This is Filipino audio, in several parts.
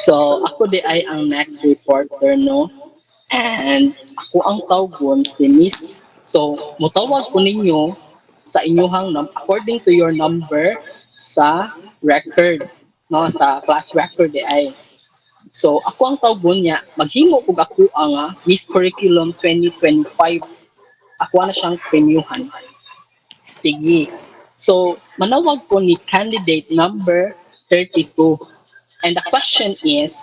So, ako di ay ang next reporter, no? And ako ang tawgon si Miss. So, mutawag ko ninyo sa inyuhang according to your number sa record, no? Sa class record di ay. So, ako ang tawgon niya, maghimo kog ako ang Miss Curriculum 2025. Ako na siyang premiuhan. Sige. So, manawag ko ni candidate number 32. And the question is,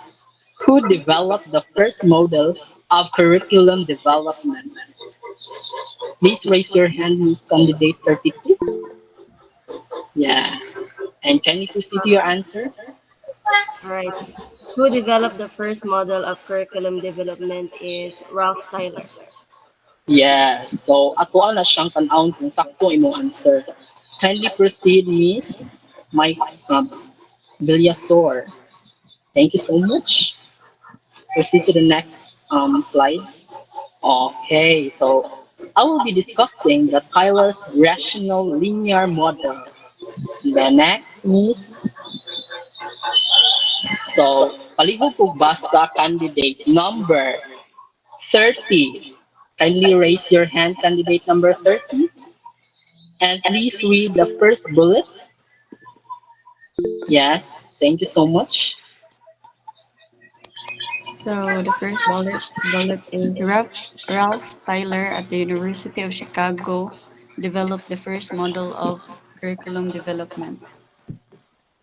who developed the first model of curriculum development? Please raise your hand, Miss Candidate 32. Yes. And can you proceed to your answer? All right. Who developed the first model of curriculum development is Ralph Tyler. Yes. So, ako na siyang tanawon kung sakto imong answer. Kindly proceed, Miss Mike Villasor. Thank you so much. Proceed to the next slide. Okay, so I will be discussing the Tyler's rational linear model. The next, Miss. So, palihog ko basta candidate number 30. Kindly raise your hand, candidate number 30. And please read the first bullet. Yes, thank you so much. So the first bullet is Ralph Tyler at the University of Chicago developed the first model of curriculum development.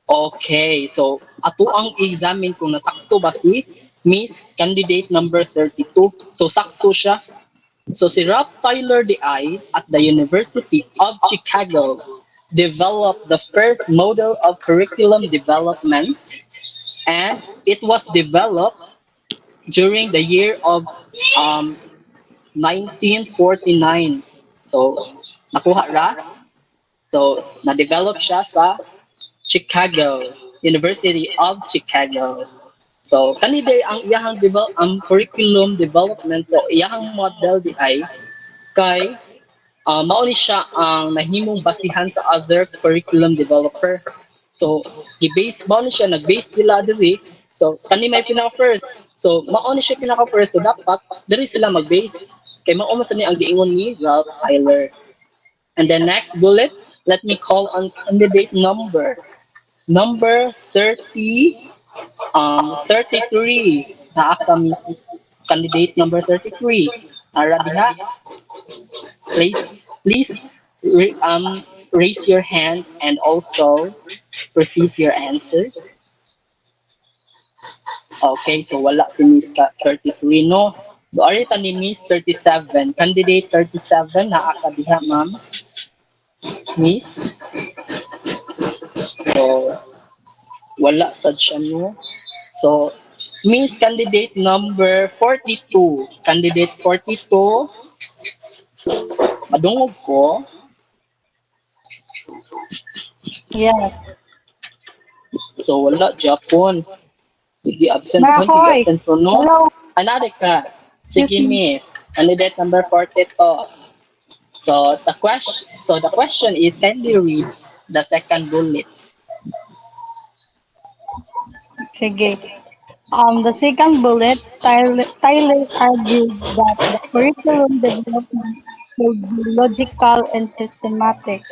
Okay, so ato ang examine kung nasakto ba si Miss Candidate number 32. So sakto siya. So si Ralph Tyler DI at the University of Chicago developed the first model of curriculum development, and it was developed during the year of um, 1949. So nakuha ra. So na-develop siya sa Chicago, University of Chicago. So kanide ang iyahang ang curriculum development, so iyahang model di ay kay mao ni siya ang nahimong basihan sa other curriculum developer. So i-base mao ni siya nag-base sila diri. So kani may pinaka first. So mao ni siya pinaka first, so dapat diri sila mag-base kay mao man ni ang giingon ni Ralph Tyler. And the next bullet, let me call on candidate number 33. Naa ka, Miss Candidate number 33. Ara diha. Please raise your hand and also receive your answer. Okay, so wala si Miss 33, no? So arita ni Miss 37. Candidate 37, naa ka diha, ma'am. Miss. So wala sad siya, no? So Miss Candidate number 42. Candidate 42. Madungog ko. Yes. So wala Japon. Sige, absent ko. Sige, Makoy. absent ko, no? Hello. Another ka. Sige, Miss. Candidate number 42. So the question is, kindly read the second bullet. Sige. The second bullet, Tyler argued that the curriculum development should be logical and systematic.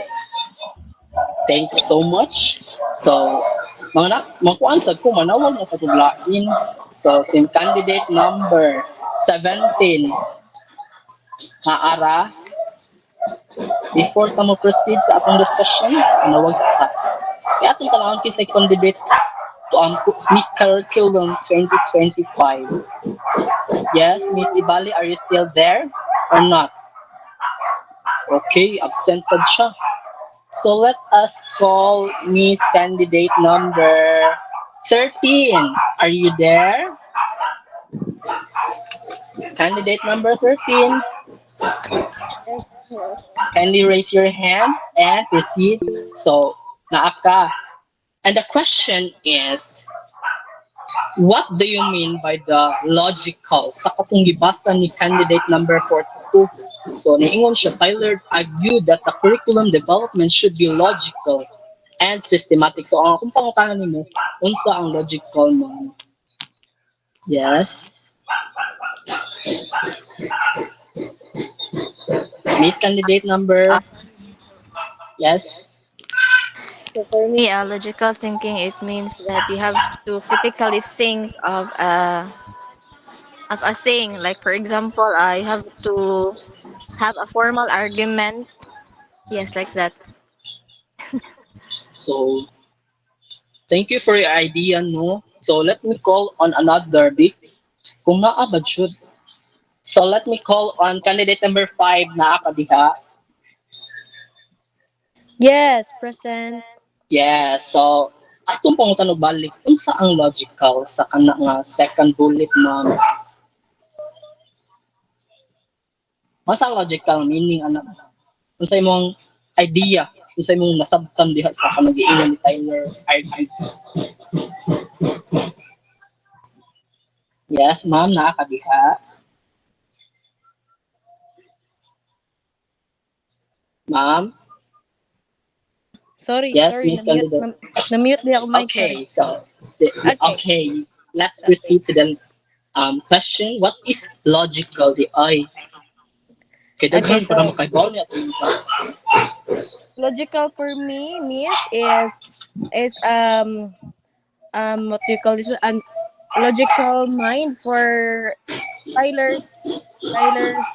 Thank you so much. So, makuan sa ko, manawag na sa tuglain. So, sim candidate number 17. Ara, before ka mo proceed sa atong discussion, manawag sa ta. Kaya atong tanawang kisay candidate to Miss Curriculum 2025. Yes, Miss Ibali, are you still there or not? Okay, absent sad siya. So let us call Miss Candidate number 13. Are you there? Candidate number 13. Kindly raise your hand and proceed. So, naap ka. And the question is, what do you mean by the logical? Sa katong gibasa ni candidate number 42. So, niingon siya, Tyler argued that the curriculum development should be logical and systematic. So, kung pangutanan nimo, unsa ang logical mo? Yes. Miss candidate Uh, number. Yes. so for me, logical thinking, it means that you have to critically think of a thing. Like for example, I have to have a formal argument. Yes, like that. So thank you for your idea, no? So let me call on another bit. Kung naa ba jud. So let me call on candidate number 5 na ka diha. Yes, present. Yeah, so atong pangutan og balik unsa ang logical sa kana nga second bullet ma'am? Unsa ang logical meaning ana? Unsa imong idea? Unsa imong nasabtan diha sa kanang giingon ni Tyler argue? Yes, ma'am, naa ka diha. Ma'am, Sorry, yes, sorry, Miss Candidate. na-mute di ako mic, sorry. Okay, so Okay, okay, let's okay. proceed to the question. What is logical di ay? Kay Okay, daghan para so makaibaw ni ato. logical for me, miss, is what do you call this? An logical mind for Tyler's Tyler's.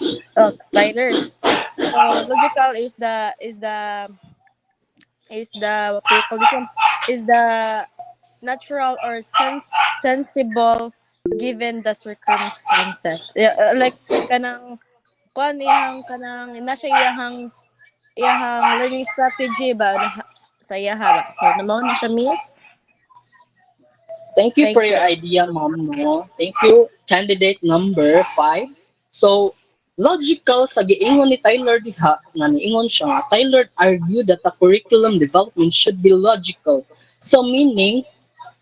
So logical is the what do you call this one? Is the natural or sensible given the circumstances. Yeah, like kanang kuan kanang nasa iyahang learning strategy ba sa iyaha ba. So namo na siya miss. Thank you for Thank your you. idea, ma'am. No? Thank you, candidate number 5. So, logical sa giingon ni Tyler diha, nga niingon siya nga, Tyler argued that the curriculum development should be logical. So, meaning,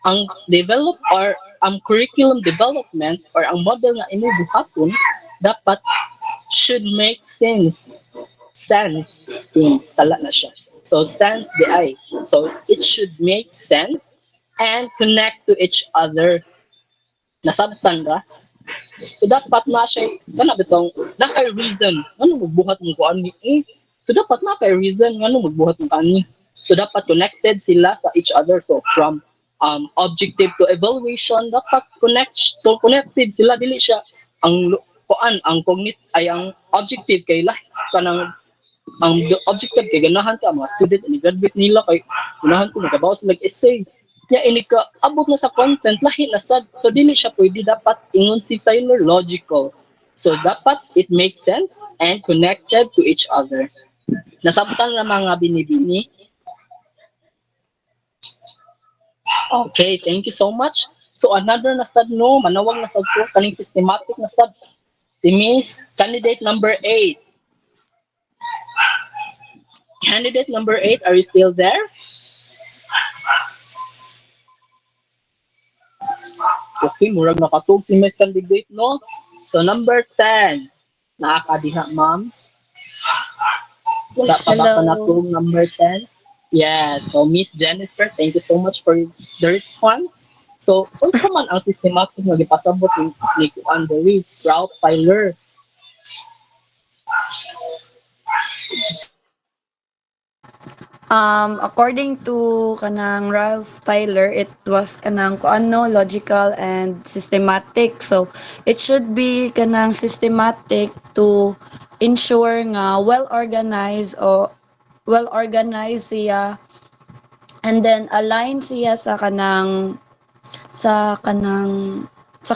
ang develop or ang curriculum development or ang model nga imo buhaton dapat should make sense sala na siya, so sense the I, so it should make sense and connect to each other, nasabtan ra. So dapat na siya kana bitong na kay reason ano magbuhat mo ko ani so dapat na kay reason ngano magbuhat mo kani, so dapat connected sila sa each other. So from objective to evaluation dapat connected sila, dili siya ang kuan ang cognit ay ang objective kay lahi kanang ang objective kay ganahan ka mga student ni graduate nila kay ganahan ko magabaw sila essay nya ini ka abot na sa content lahi na sad, so dili siya pwede. Dapat ingon si Tyler logical, so dapat it makes sense and connected to each other, nasabtan na mga binibini. Okay, thank you so much. So another na sad no manawag na sad ko kaning systematic na sad si Miss candidate number 8. Candidate number 8, are you still there? Okay, murag nakatug si Miss Candidate, no? So, number 10. Nakakadiha, ma'am. Wala pa ba ka Hello. natug number 10? Yes. So, Miss Jennifer, thank you so much for the response. So, unsa man ang systematic nga gipasabot ni Kuan Diri, Ralph Tyler? According to kanang Ralph Tyler, it was kanang kuano logical and systematic. So it should be kanang systematic to ensure nga well organized siya, and then align siya sa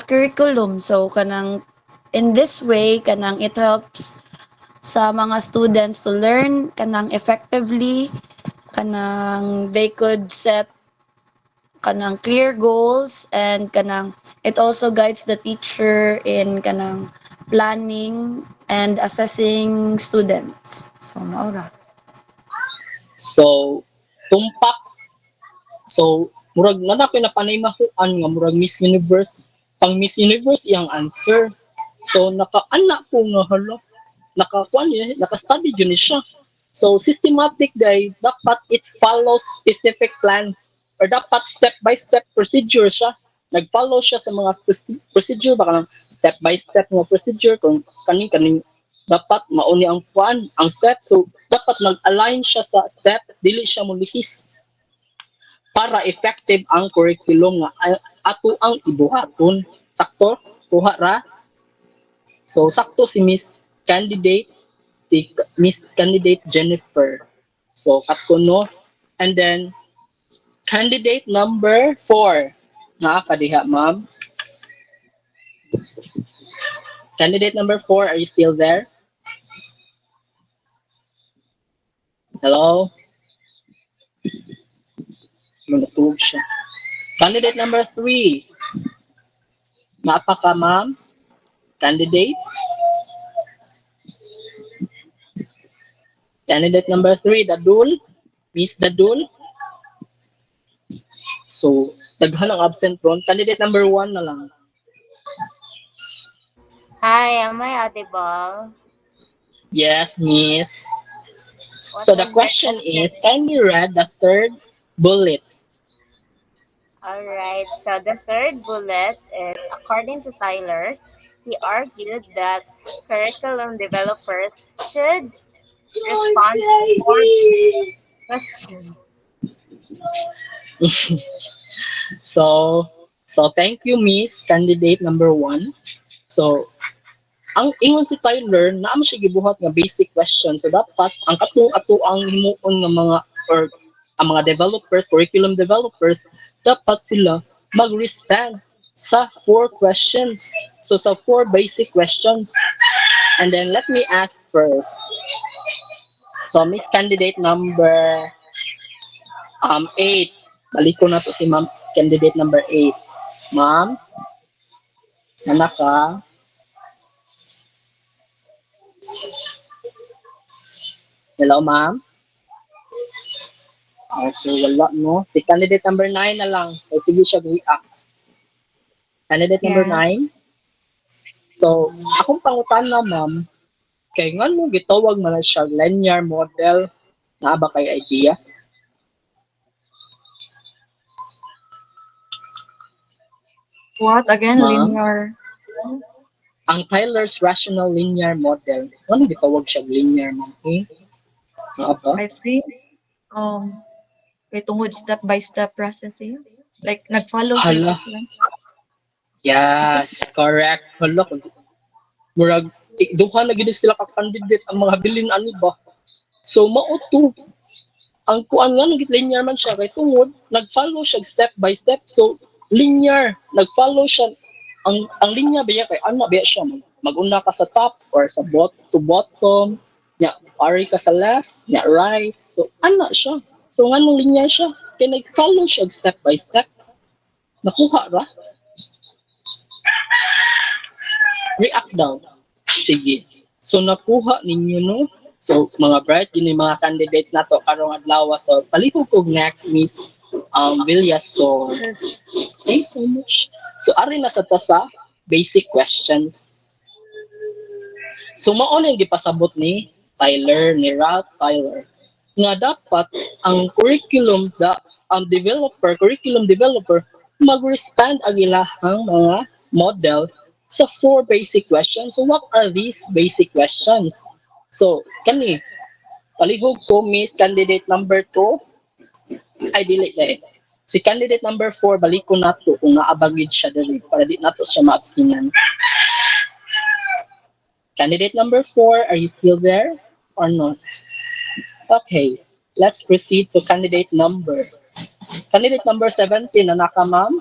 curriculum. So kanang in this way kanang it helps sa mga students to learn kanang effectively, kanang they could set kanang clear goals, and kanang it also guides the teacher in kanang planning and assessing students. So maura. So, tumpak. So, murag na ko na panay mahuan nga murag Miss Universe. Pang Miss Universe iyang answer. So, naka-anak ko nga hala. Naka-study yun siya. So, systematic day, dapat it follows specific plan or dapat step by step procedure siya. nag-follow siya sa mga procedure, baka ng step by step nga procedure, kung kaning dapat mauni ang puan, ang step. So, dapat nag-align siya sa step, dili siya mulihis para effective ang curriculum nga ato ang ibuhaton. Sakto? Kuha ra? So, sakto si Miss Candidate Jennifer. So, katko no? And then, candidate number 4. Nakakadiha, ma'am. Candidate number 4, are you still there? Hello? Manatulog siya. Candidate number 3. Naapa ka, ma'am? Candidate? Candidate number 3, Dadul? Miss Dadul? So, daghan ang absent ron. Candidate number 1 na lang. Hi, am I audible? Yes, miss. What So the was question your is, can you read the third bullet? All right, so the third bullet is according to Tyler's, he argued that curriculum developers should respond to 4 questions. So thank you, miss. Candidate number 1. So, ang ingon si Tyler, naamo siya gibuhat nga basic question. So dapat ang katong-ato ang himuon nga mga or ang mga developers, curriculum developers, dapat sila mag-respond sa 4 questions. So sa 4 basic questions. And then let me ask first. So Miss Candidate number 8. Balik ko na to si Ma'am Candidate number 8. Ma'am, anak ka? Hello, ma'am? Okay, wala, no? Si candidate number 9 na lang. So, sige siya react. Candidate number Yes. 9? So, akong pangutan na, ma'am, kay nga mo gitawag man na siya linear model na ba kay idea? What? Again, Ma'am? linear. Ang Tyler's rational linear model. Ano gitawag siya linear, ma'am? Eh? Nga ba? I think, kay tungod step-by-step processing. Like, nag-follow sa Hala. sequence. Yes, correct. Hala, murag, duha na gini sila ka-candidate ang mga bilin ani ba? So, mauto. Ang kuan nga, linear man siya. Kay tungod, nag-follow siya step by step. So, linear. Nag-follow siya. Ang linya ba kay ano ba siya? Mag-una ka sa top or sa to bottom. Nya, ari ka sa left. Nya, right. So, ano siya? So, nga nung linya siya. Kaya nag-follow siya step by step. Nakuha ra? React daw. Sige. So, nakuha ninyo, no? So, mga bright, yun yung mga candidates na to karong adlaw. So, palihog ko next, Miss Villas. So, thanks so much. So, ari na sa tasa, basic questions. So, mauna yung gipasabot ni Tyler, ni Ralph Tyler. Nga dapat, ang curriculum developer, mag-respond ang ilahang mga model sa 4 basic questions. So, what are these basic questions? So, kani, palihog ko, Miss Candidate number 2, ay, dili na eh. Si candidate number 4, balik ko na to kung naabagid siya dali para di na to siya maabsinan. Candidate number 4, are you still there or not? Okay, let's proceed to candidate number 17 na naka, ma'am.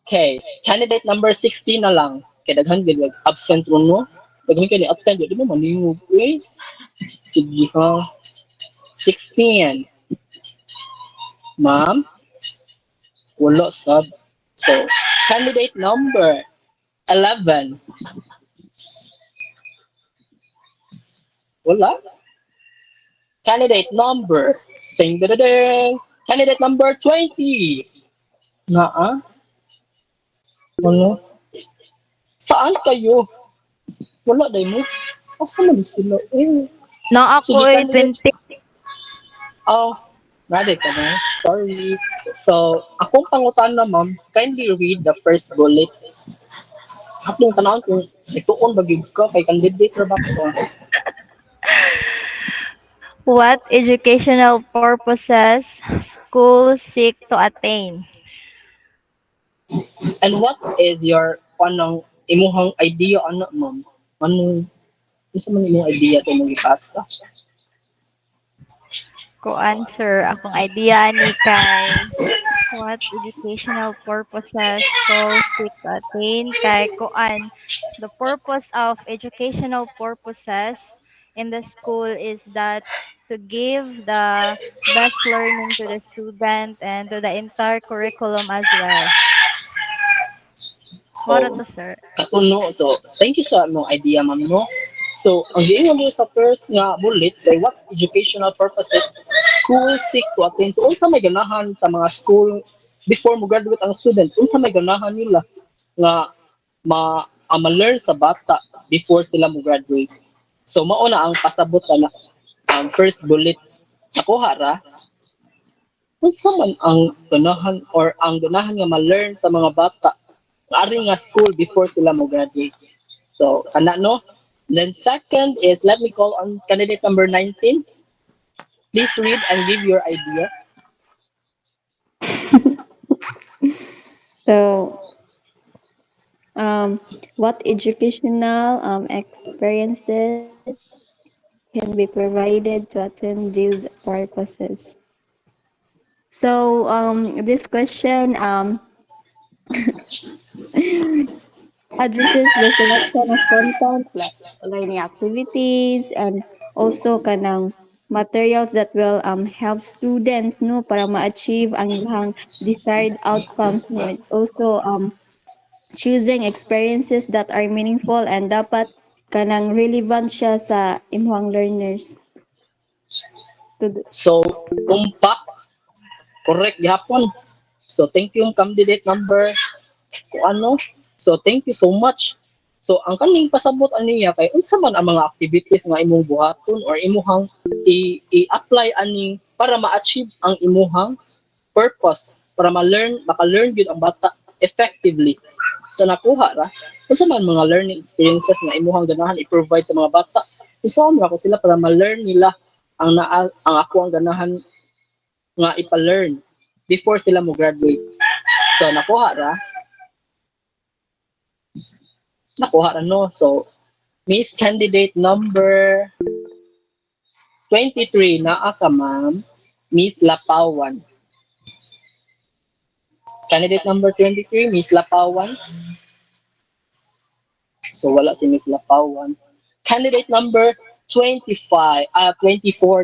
Okay, candidate number 16 na lang. Kaya daghan gid absent ron no. Daghan kay ni absent di mo maningog eh. Sige ha. 16. Ma'am? Wala sab. So, candidate number 11. Wala. Candidate number ding ding ding. Candidate number 20. Naa. Ano? Saan kayo? Wala day mo. Asa man sila? Eh. No, ako Sige, ay candidate. 20. Oh, Nade ka na? Sorry. So, akong pangutan na ma'am, kindly read the first bullet. Akong tanawin kung ituon bagig ko kay candidate ra ba ko. What educational purposes schools seek to attain? And what is your panang imuhang idea ano ma'am? Ano isa man imong idea sa imong ipasa? Ko answer akong idea ni kay what educational purposes schools seek to attain kay kuan the purpose of educational purposes in the school is that to give the best learning to the student and to the entire curriculum as well. Moro So, to sir. katuno. So, thank you sa imong idea ma'am no. So, ang giingon mo sa first nga bullet kay what educational purposes school seek to attain. So, unsa may ganahan sa mga school before mo graduate ang student? Unsa may ganahan nila nga ma-learn sa bata before sila mo graduate? So, mao na ang pasabot sa ang first bullet. Nakuha ra, unsa man ang ganahan or ang ganahan nga ma-learn sa mga bata nga ari nga school before sila mo graduate. So, kana no? Then second is, let me call on candidate number 19. Please read and give your idea. So, what educational experiences can be provided to attend these purposes? So, this question addresses the selection of content like learning activities and also kanang materials that will help students no para ma-achieve ang ilang desired outcomes no. It's also choosing experiences that are meaningful and dapat kanang relevant siya sa imong learners. So, tumpak. Correct gihapon. So, thank you candidate number kung ano. So, thank you so much. So, ang kaning pasabot aniya kay unsa man ang mga activities nga imong buhaton or imuhang i-apply aning para ma-achieve ang imuhang purpose, para maka-learn gyud ang bata effectively. So, nakuha ra unsa man mga learning experiences nga imuhang ganahan i-provide sa mga bata. Usaon ra ko sila para ma-learn nila ang ako ang ganahan nga ipa-learn before sila mo graduate. So, nakuha ra no. So, Miss Candidate number 23 naa ka ma'am, Miss Lapawan. Candidate number 23, Miss Lapawan. So, wala si Miss Lapawan. Candidate number 24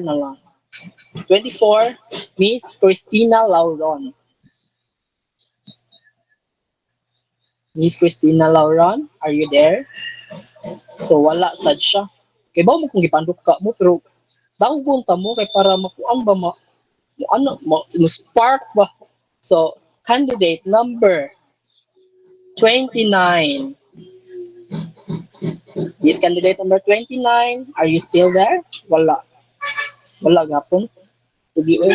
na lang. 24, Miss Christina Lauron. Miss Christina Lauron, are you there? So, wala sad siya. Kaya ba mo kung ipandok ka mo, pero dagon ta mo kay para makuan ba spark ba? So, candidate number 29. Miss candidate number 29, are you still there? Wala. Wala gapon. Sige, oy.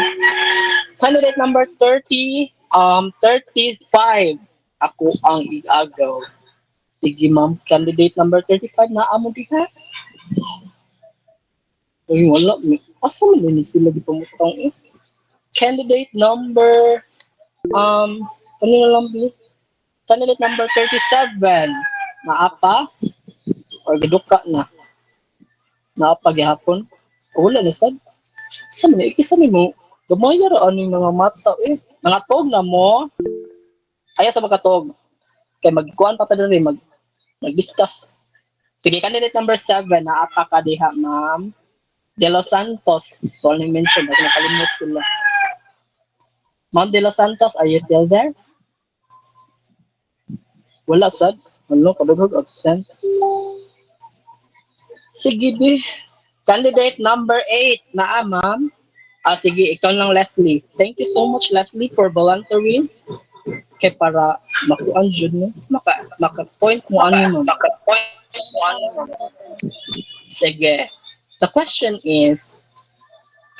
Candidate number 30, 35. Ako ang igagaw. Sige, ma'am. Candidate number 35 na amo diha. Uy, wala. Asa man din sila di pamutang eh. Candidate number ano na lang bi? Candidate number 37 na apa or giduka na. Na apa gihapon. Wala na sad. Sa man ikisa mo gamay ra ani mga mata eh. Nangatog na mo. Ayaw sa makatog. Kaya magkuhan pa tayo rin, mag-discuss. Sige, candidate number 7, naapa ka diha, ma'am. De Los Santos. So, only mention, kasi nakalimut sila. Ma'am De Los Santos, are you still there? Wala, sad. Ano, kadughog absent. Sige, bi. Candidate number 8, naa, ma'am. Sige, ikaw lang, Leslie. Thank you so much, Leslie, for volunteering. Kaya para makuan jud mo, maka points mo ano mo. Sige. The question is,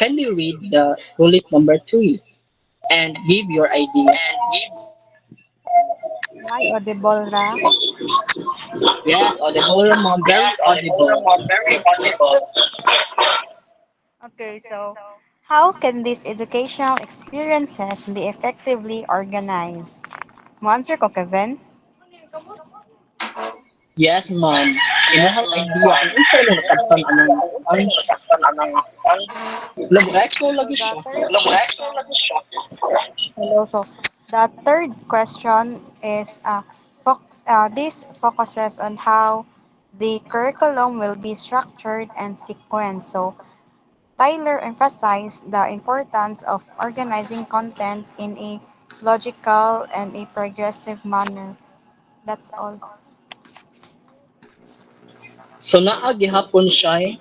kindly read the bullet number 3 and give your idea. May audible ra. Yes, audible, mom, very audible. Okay, so how can these educational experiences be effectively organized? Mo answer ko, Kevin? Yes, ma'am. Imuhang idea kung unsa imong nasabtan anang labo lagi So siya. hello. So the third question is this focuses on how the curriculum will be structured and sequenced. So Tyler emphasized the importance of organizing content in a logical and a progressive manner. That's all. So naa gihapon siya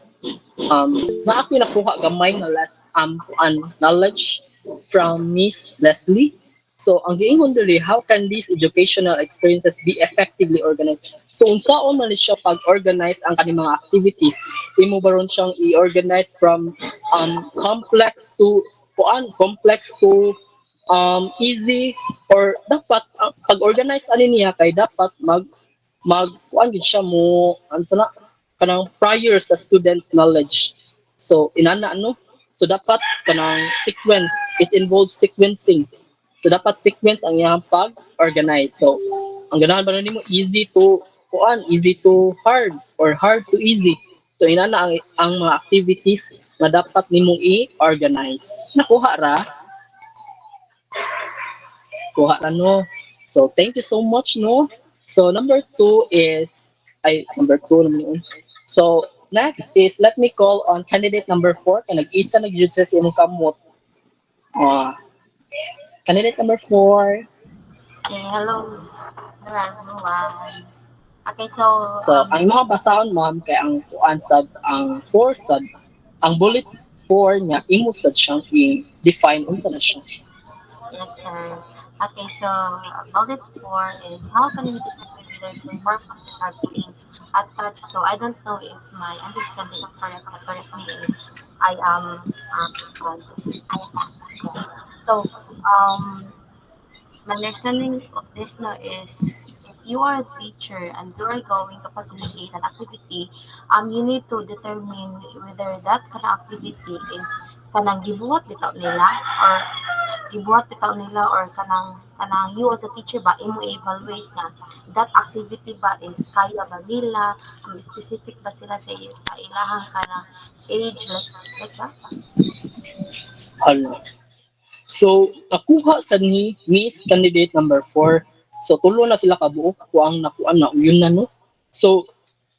naa ako nakuha gamay nga knowledge from Miss Leslie. So ang giingon diri, how can these educational experiences be effectively organized? So unsaon man ni siya pag-organize ang kaning mga activities? Imo baron siyang i-organize from complex to easy, or dapat pag-organize ani niya kay dapat mag kuan gid siya mo ano na kanang prior sa students knowledge. So inana ano, so dapat kanang sequence, it involves sequencing. So dapat sequence ang iyang pag-organize. So ang ganahan ba nimo, easy to easy to hard, or hard to easy. So inana ang mga activities nga dapat nimong i-organize. Nakuha ra? Kuha ra no. So thank you so much no. So number 2 is number 2 naman yun. So next is, let me call on candidate number 4 kay nag-isa na gyud sa imong kamot. Ah, candidate number 4. Okay, hello everyone. Okay, so So ang mga basahon ma'am kay ang kuan sad, ang 4 sad, ang bullet 4 niya imo sad siyang i-define unsa na siya. yes, sir. Okay, so bullet 4 is how can we determine whether these purposes are being attached? So I don't know if my understanding is correct, but correct me if I am yes. So my understanding of this now is if you are a teacher and you are going to facilitate an activity, you need to determine whether that kind of activity is kanang gibuhat bitaw nila or kanang you as a teacher ba imo evaluate nga that activity ba is kaya ba nila, specific ba sila sa ilahang kanang age, like that. Hala. So nakuha sa ni Miss candidate number 4. So tulo na sila kabuok, ako ang nakuha na yun na no. So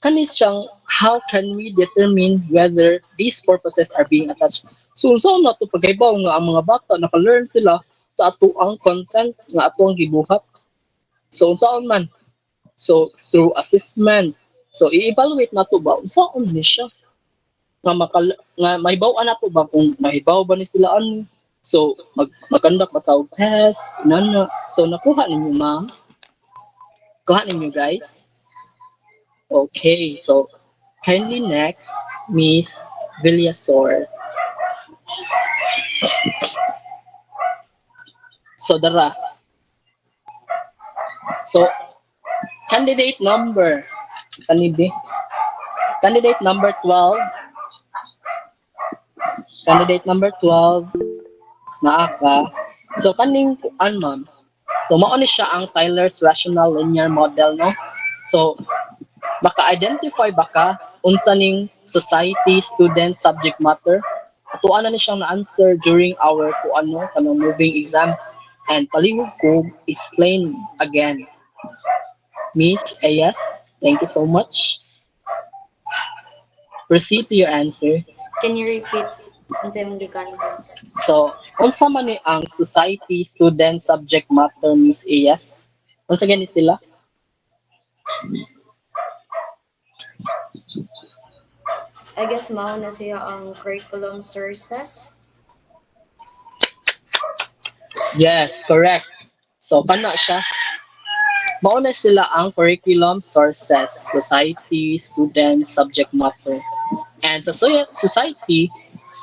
kanis siyang, how can we determine whether these purposes are being attached? So saan na to pagkaibaw nga ang mga bata naka-learn sila sa ato ang content nga ato ang gibuhat. So saan man? So through assessment. So i-evaluate na to ba unsaon ni siya? Nga mahibaw-an na to ba kung mahibaw ba ni sila ani? So mag-conduct ba tawag test, nana. So nakuha ninyo ma'am? Kuha ninyo guys? Okay, so kindly next, Miss Villasor. So dara. So candidate number Candidate number 12. Candidate number 12 naa ka. So kaning kuan ma'am. So mao ni siya ang Tyler's rational linear model no. So maka-identify ba ka unsa ning society, student, subject matter? Atuan na ni siyang na-answer during our kanang moving exam, and palihog ko explain again. Miss Ayas, thank you so much. Proceed to your answer. Can you repeat unsa imong gikan ko? So, unsa man ni ang society, student, subject matter, Miss Ayas? Unsa gani sila? I guess mao na siya ang curriculum sources. Yes, correct. So, kana siya. Mao na sila ang curriculum sources, society, student, subject matter. And sa society,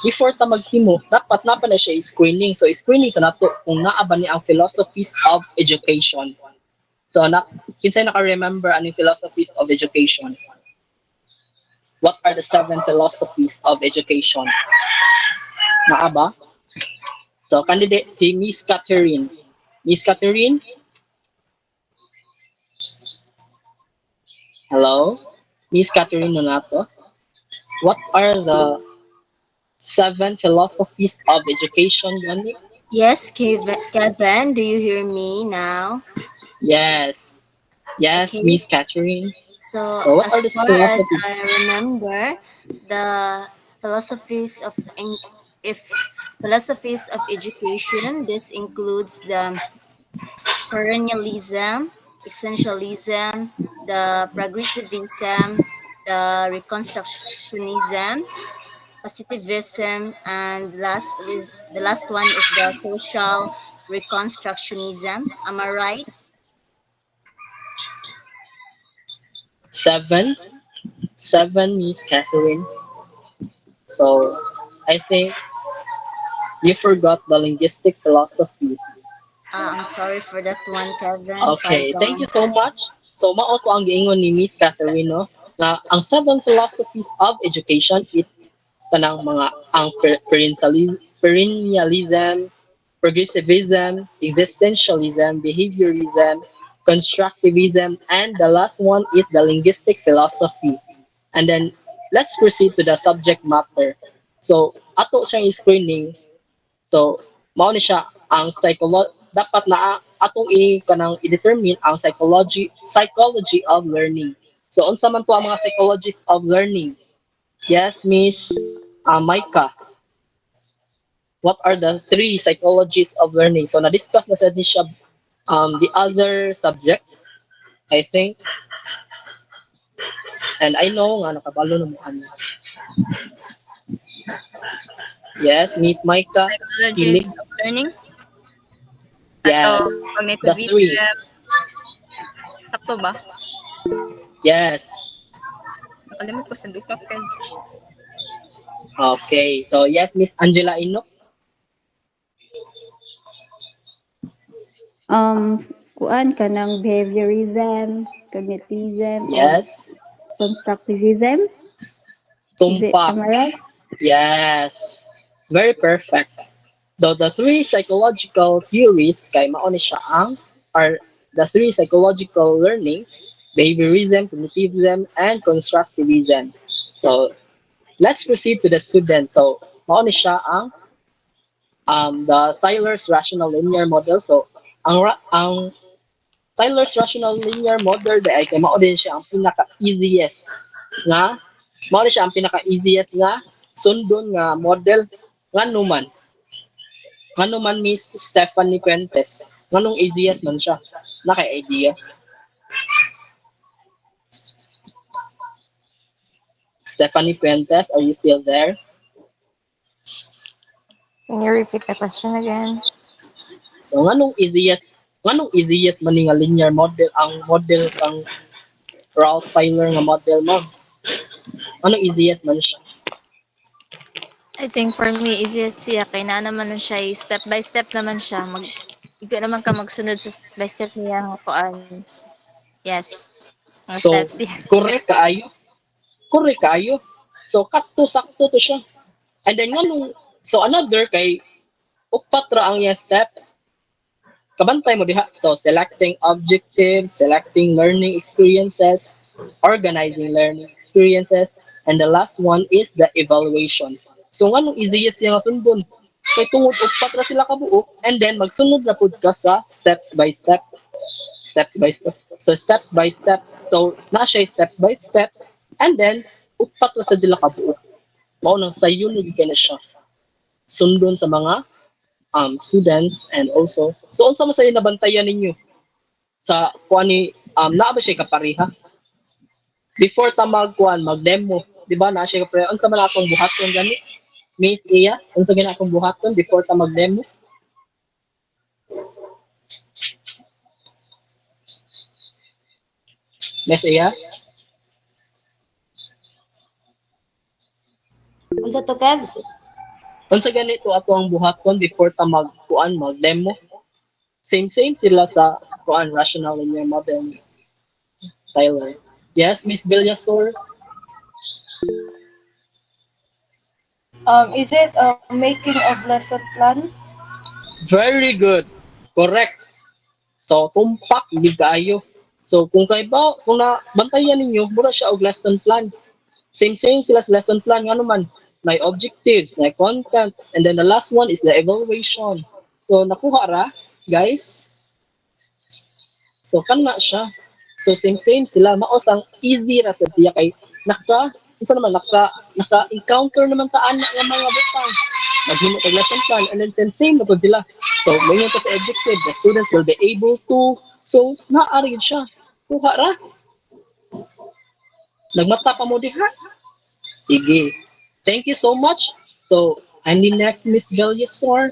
before ta maghimo, dapat na pa na siya screening. So screening sa nato kung naa ba ni ang philosophies of education. So kinsay naka-remember ano yung philosophies of education? What are the 7 philosophies of education? Naa ba? So candidate si Miss Catherine. Miss Catherine? Hello? Miss Catherine Nonato? What are the 7 philosophies of education, Gani? Yes, Kevin, do you hear me now? Yes. Yes, Okay. Miss Catherine. So, So what as are the far as philosophies? I remember, the philosophies of if philosophies of education, this includes the perennialism, essentialism, the progressivism, the reconstructionism, positivism, and the last one is the social reconstructionism. Am I right? 7. 7, Miss Catherine. So I think you forgot the linguistic philosophy. I'm sorry for that one, Kevin. Okay, thank Pardon. you so much. So mao ko ang giingon ni Miss Catherine, no, na ang 7 philosophies of education it kanang mga ang perennialism, progressivism, existentialism, behaviorism, constructivism, and the last one is the linguistic philosophy. And then let's proceed to the subject matter. So ato siyang screening. So mao ni siya ang dapat na atong kanang i-determine ang psychology of learning. So unsa man to ang mga psychologies of learning? Yes, Miss Maika. What are the 3 psychologies of learning? So na-discuss na sa siya the other subject, I think. And I know nga nakabalo na mo ano. Yes, Miss Maika. Psychologies of learning. Yes. Ato, The 3. cognitivism. Sakto ba? Yes. Nakalimot ko sa duha, Kev. Okay. So yes, Miss Angela Ino. Kuan ka ng behaviorism, cognitism, or Yes. constructivism. Is it, Tumpak. am I right? Yes. Very perfect. Though the 3 psychological theories kay mao ni siya ang are the 3 psychological learning, behaviorism, cognitivism, and constructivism. So let's proceed to the students. So mao ni siya ang the Tyler's rational linear model. So ang Tyler's rational linear model ay kay mao din siya ang pinaka-easiest nga mao ni siya ang pinaka-easiest nga sundon nga model nganuman Miss Stephanie Puentes. Nganong easiest man siya? Naka-idea. Stephanie Puentes, are you still there? Can you repeat the question again? So nganong easiest man ni nga linear model ang model kang Ralph Tyler nga model mo? Anong easiest man siya? I think for me, easiest siya. Kaya na naman na siya, step by step naman siya. Ikaw naman ka magsunod sa step by step niya. Kuan. Yes. Mga So steps, yes. correct kaayo. Correct kaayo. So sakto to siya. And then so another kay upat ra ang iya step. Kabantay mo diha. So selecting objectives, selecting learning experiences, organizing learning experiences, and the last one is the evaluation. So nganong easiest yung sundon? Kay tungod upat ra sila kabuok and then magsunod na pud ka sa steps by step. Steps by step. So steps by steps. So na siya steps by steps and then upat ra sa sila kabuok. Mao nang sayo ni na siya. Sundon sa mga students and also so unsa man sa nabantayan ninyo sa kuan ni naa ba siya kapareha before ta mag-demo, di ba na siya kapareha unsa man atong buhaton gani Miss Iyas unsa gani atong buhaton before ta mag-demo? Miss Iyas? Unsa to, Kev? Unsa ganito ato ang buhaton before ta mag demo. Same sila sa kuan rational linear model, Tyler. Yes, Miss Villasor. Is it making of lesson plan? Very good. Correct. So tumpak di kaayo. So kung na bantayan ninyo, mura siya og lesson plan. Same sila sa lesson plan nga naman. May objectives, may content, and then the last one is the evaluation. So nakuha ra, guys. So kana siya. So same sila maos ang easy ra sad siya kay isa naman naka-encounter naman ta ana nga mga butang. Maghimo tag lesson plan and then same na pud sila. So mayon ta sa objective, the students will be able to so naari siya. Kuha ra. Nagmata pa mo diha. Sige. Thank you so much. So I'm the next Miss Villasor.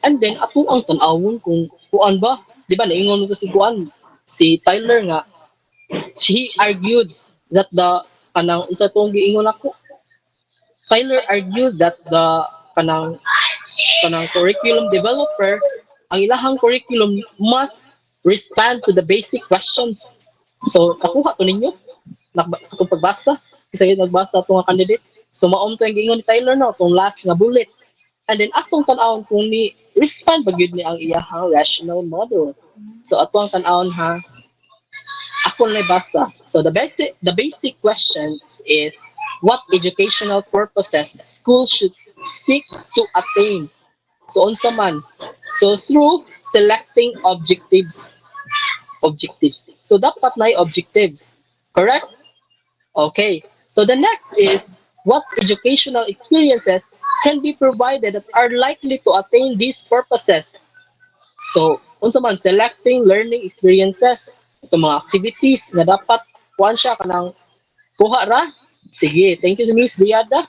And then ako ang tanawon kung kuan ba, di ba naingon ko si kuan si Tyler nga she argued that the kanang unsa tong giingon ako. Tyler argued that the kanang curriculum developer ang ilahang curriculum must respond to the basic questions. So nakuha to ninyo akong pagbasa isa yun nagbasa to nga candidate. So maom to ang giingon ni Tyler no tong last nga bullet. And then atong tan-awon kung ni respond ba gyud ni ang iyahang rational model. So ato ang tan-awon ha. Ako na basa. So the basic questions is what educational purposes schools should seek to attain. So unsa man. So through selecting objectives. So dapat na objectives. Correct? Okay. So the next is what educational experiences can be provided that are likely to attain these purposes. So, unsa man selecting learning experiences, ito mga activities nga dapat kuan siya kanang kuha ra. Sige, thank you Miss Diada.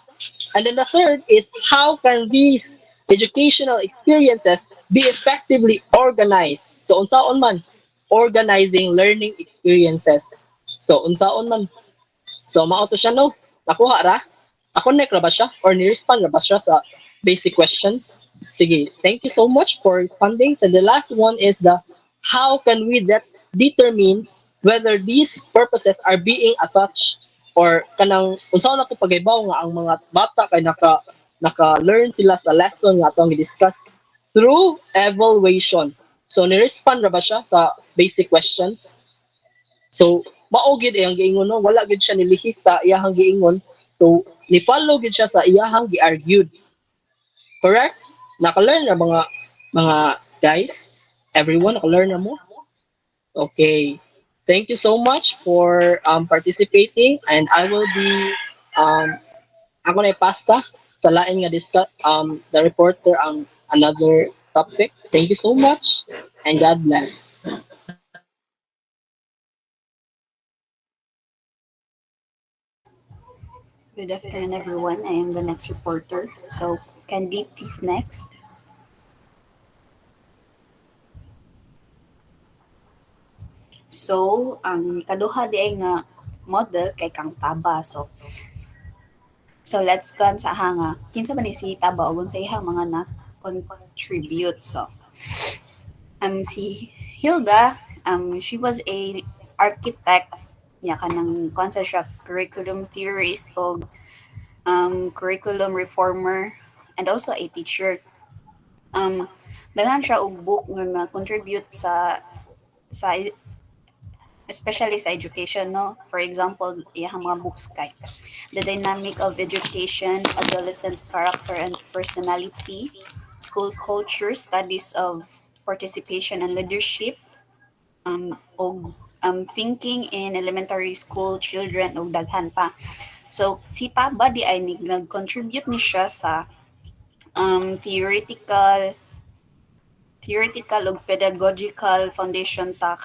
And then the third is how can these educational experiences be effectively organized? So, unsaon man organizing learning experiences. So, unsaon man. So, mao to siya no. Nakuha ra. Na-connect ra ba siya or ni-respond ra ba siya sa basic questions? Sige, thank you so much for responding. And the last one is the how can we determine whether these purposes are being attached or kanang unsa na ko pagaybaw nga ang mga bata kay naka-learn sila sa lesson nga atong i-discuss through evaluation. So ni-respond ra ba siya sa basic questions? So mao gid ang giingon no, wala gid siya nilihis sa iyahang giingon. So ni-follow gid siya sa iyahang gi-argued. Correct? Naka-learn na mga guys? Everyone naka-learn na mo? Okay. Thank you so much for participating and I will be ako na ipasa sa lain nga the reporter ang another topic. Thank you so much and God bless. Good afternoon, everyone. I am the next reporter. So, Candy, please next. So, ang kaduha di ay nga model kay kang taba. So let's go sa hanga. Kinsa man ni si taba og sa ihang mga na contribute. So, si Hilda, she was a architect niya kanang concept siya curriculum theorist o curriculum reformer and also a teacher. Daghan siya og book nga na-contribute sa especially sa education, no? For example, iyang mga books kay The Dynamic of Education, Adolescent Character and Personality, School Culture, Studies of Participation and Leadership, og Thinking in Elementary School Children og daghan pa. So si Paba di ay nag-contribute ni siya sa theoretical ug pedagogical foundation sa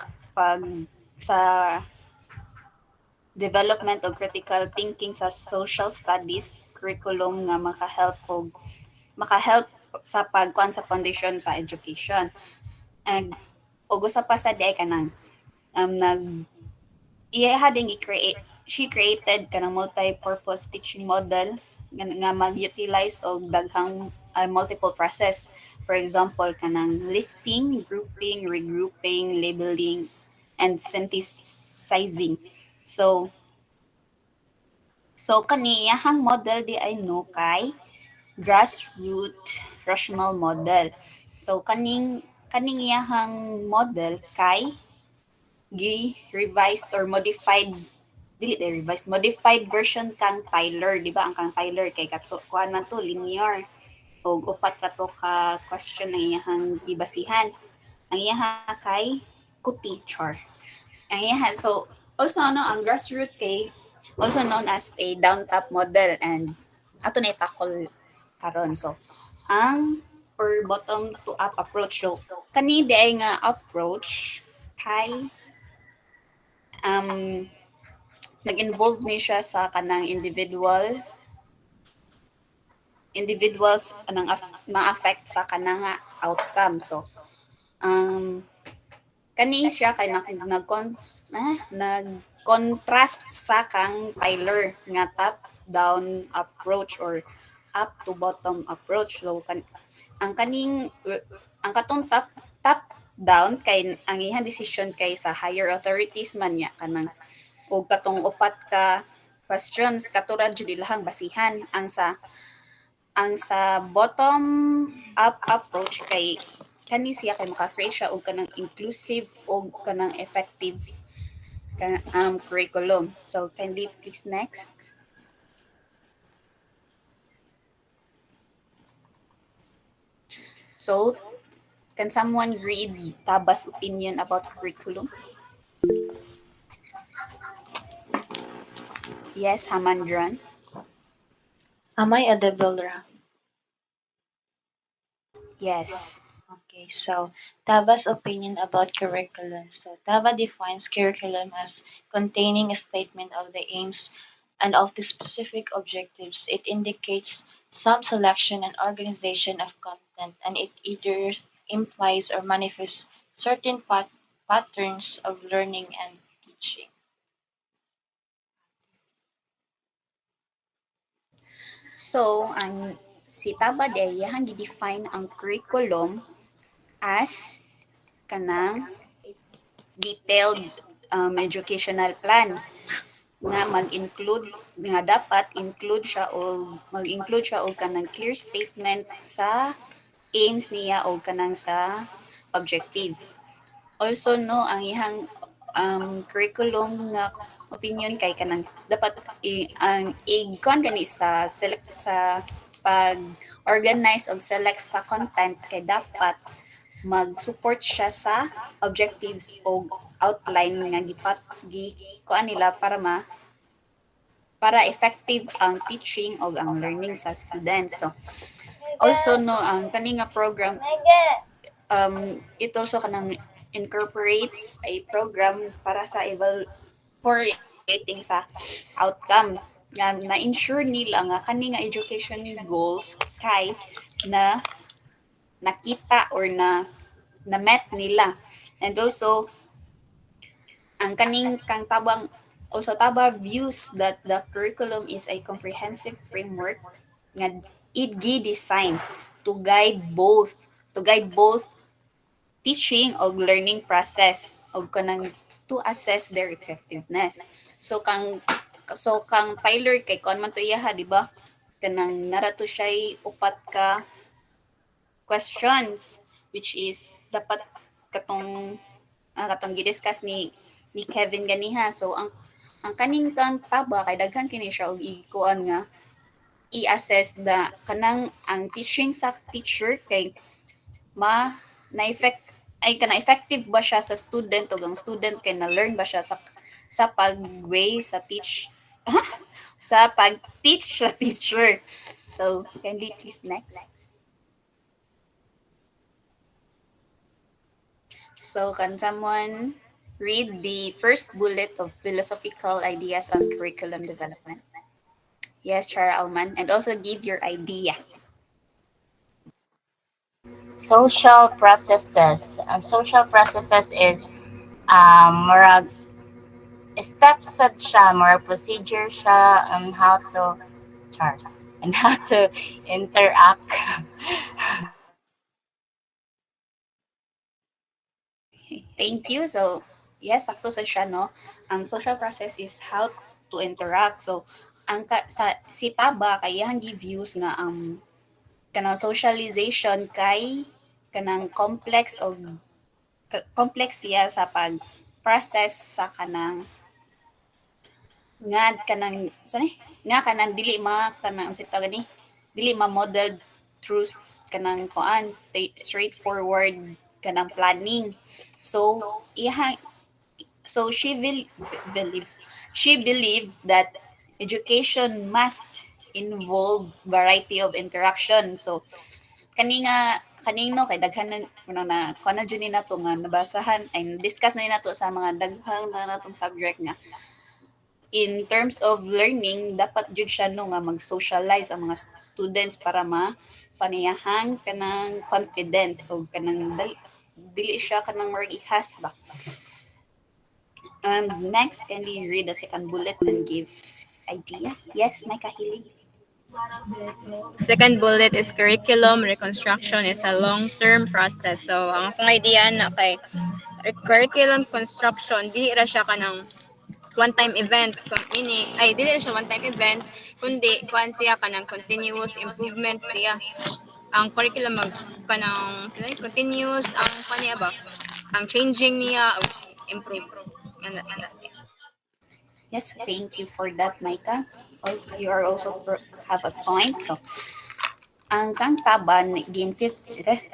development of critical thinking sa social studies curriculum nga makahelp sa pagkuan sa foundation sa education. And ug usa pa sa di ay kanang nag iya ding i-create she created kanang multi-purpose teaching model nga mag-utilize og daghang multiple process. For example, kanang listing, grouping, regrouping, labeling, and synthesizing. So, kaniyahang model di ay no kay grassroots rational model. So kaning iyahang model kay revised or modified dili de revised modified version kang Tyler, di ba? Ang kang Tyler kay kato kuan man to linear og upat ra to ka question ang iyahang gibasihan. Ang iyaha kay kuti char. Ang iyaha so also ang grassroots kay also known as a down top model and ato na tackle karon. So ang or bottom to up approach. So kani di ay nga approach kay um nag-involve ni siya sa kanang individuals anang ma-affect sa kanang nga outcome. So kani siya kay nag-contrast sa kang Tyler nga top down approach or up to bottom approach. So ang kaning ang katong top down kay ang iyang decision kay sa higher authorities man niya kanang og katong upat ka questions katurad jud ilahang basihan. Ang sa bottom up approach kay kani siya kay maka-create siya og kanang inclusive og kanang effective curriculum. So kindly please next. So can someone read Taba's opinion about curriculum? Yes, Hamandran. Am I audible, Ra? Yes. Okay, so Tava's opinion about curriculum. So Tava defines curriculum as containing a statement of the aims and of the specific objectives. It indicates some selection and organization of content, and it either implies or manifests certain patterns of learning and teaching. So, ang si Taba day yang gi-define ang curriculum as kanang detailed educational plan nga mag-include nga dapat include siya o mag-include siya og kanang clear statement sa aims niya o kanang sa objectives. Also no ang ihang curriculum nga opinion kay kanang dapat ang kon gani sa select sa pag-organize og select sa content kay dapat mag-support siya sa objectives o outline nga kuan nila para effective ang teaching o ang learning sa students. So also no ang kani nga program it also kanang incorporates a program para sa for evaluating sa outcome nga na-ensure nila nga kani nga education goals kay na nakita or na met nila. And also ang kaning kang tabang also Taba views that the curriculum is a comprehensive framework nga it gi-design to guide both teaching o learning process o kanang to assess their effectiveness. So kang Tyler kay kon man to iyaha di ba? Kanang narato siya upat ka questions which is dapat katong gidiscuss ni Kevin ganiha. So ang kaning kang Taba kay daghan kini siya og ikuan nga i-assess na kanang ang teaching sa teacher kay effective ba siya sa student o ang student kay na-learn ba siya sa pag-way sa sa pag-teach sa teacher. So, kindly please next. So, can someone read the first bullet of philosophical ideas on curriculum development? Yes, Chara Alman, and also give your idea. Social processes. Social processes is murag steps sad siya, more procedure siya on how to char and how to interact. Thank you. So, yes, sakto sa siya, no? Ang social process is how to interact. So, si Taba, kay yang give views nga ang kanang socialization kay kanang complex siya sa pag-process sa kanang nga kanang nga kanang dili ma kanang unsa tawag ni dili ma modeled through kanang kuan straightforward kanang planning. So iha so believe she believed that education must involve variety of interaction. So kanino kay daghan na kuan na jud ni nato nga nabasahan ay discuss na nato sa mga daghang na natong subject nga in terms of learning dapat jud siya no nga mag-socialize ang mga students para paniyahang kanang confidence o kanang dili siya kanang marihas ba. And next, can you read the second bullet and give idea? Yes, may kahilig. Second bullet is curriculum reconstruction is a long-term process. So, ang akong idea na kay curriculum construction, dili ra siya kanang one-time event. Meaning, dili ra siya one-time event, kundi kuan siya kanang continuous improvement siya. Ang curriculum kanang continuous, ang kaniya ba? Ang changing niya, improve. And that's it. Yes, thank you for that, Micah. Oh, you are also have a point. So, ang kang taban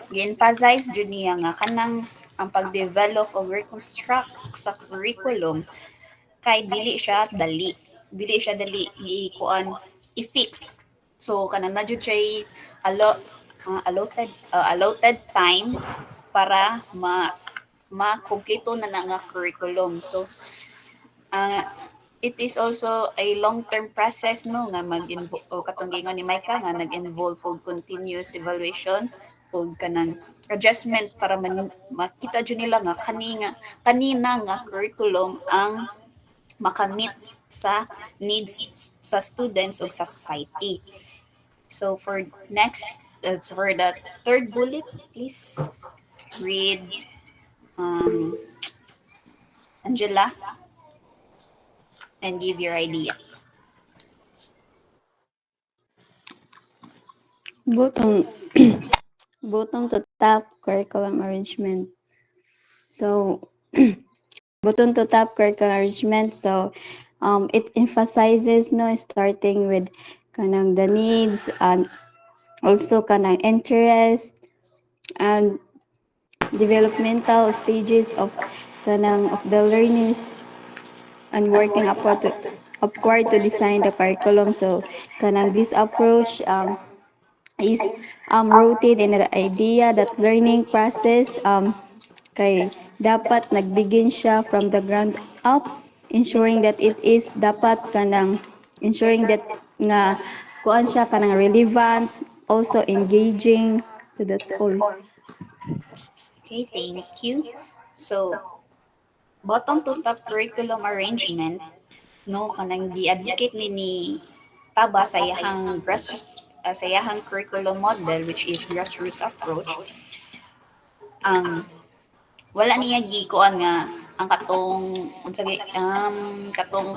gi-emphasize jud niya nga kanang ang pag-develop o reconstruct sa curriculum kay dili siya dali kuan i-fix. So kanang na jud siya allotted time para ma-kompleto na nga curriculum. So it is also a long-term process no nga katong gingon ni Micah nga nag-involve og continuous evaluation og kanang adjustment para makita jud nila nga kanina nga curriculum ang makamit sa needs sa students ug sa society. So for the third bullet, please read Angela and give your idea. Butong butong to top curriculum arrangement. So button to top curriculum arrangement. So it emphasizes starting with kanang the needs and also kanang interest and developmental stages of the learners and working upward to design the curriculum. So kanang this approach is rooted in the idea that learning process kay dapat nagbigin siya from the ground up, ensuring that it is dapat ensuring that nga kuan siya kanang relevant, also engaging. So that's all. Okay, thank you. So bottom to top curriculum arrangement no kanang gi-advocate ni Taba sa iyahang curriculum model which is grassroots approach. Wala niya gikuan nga ang katong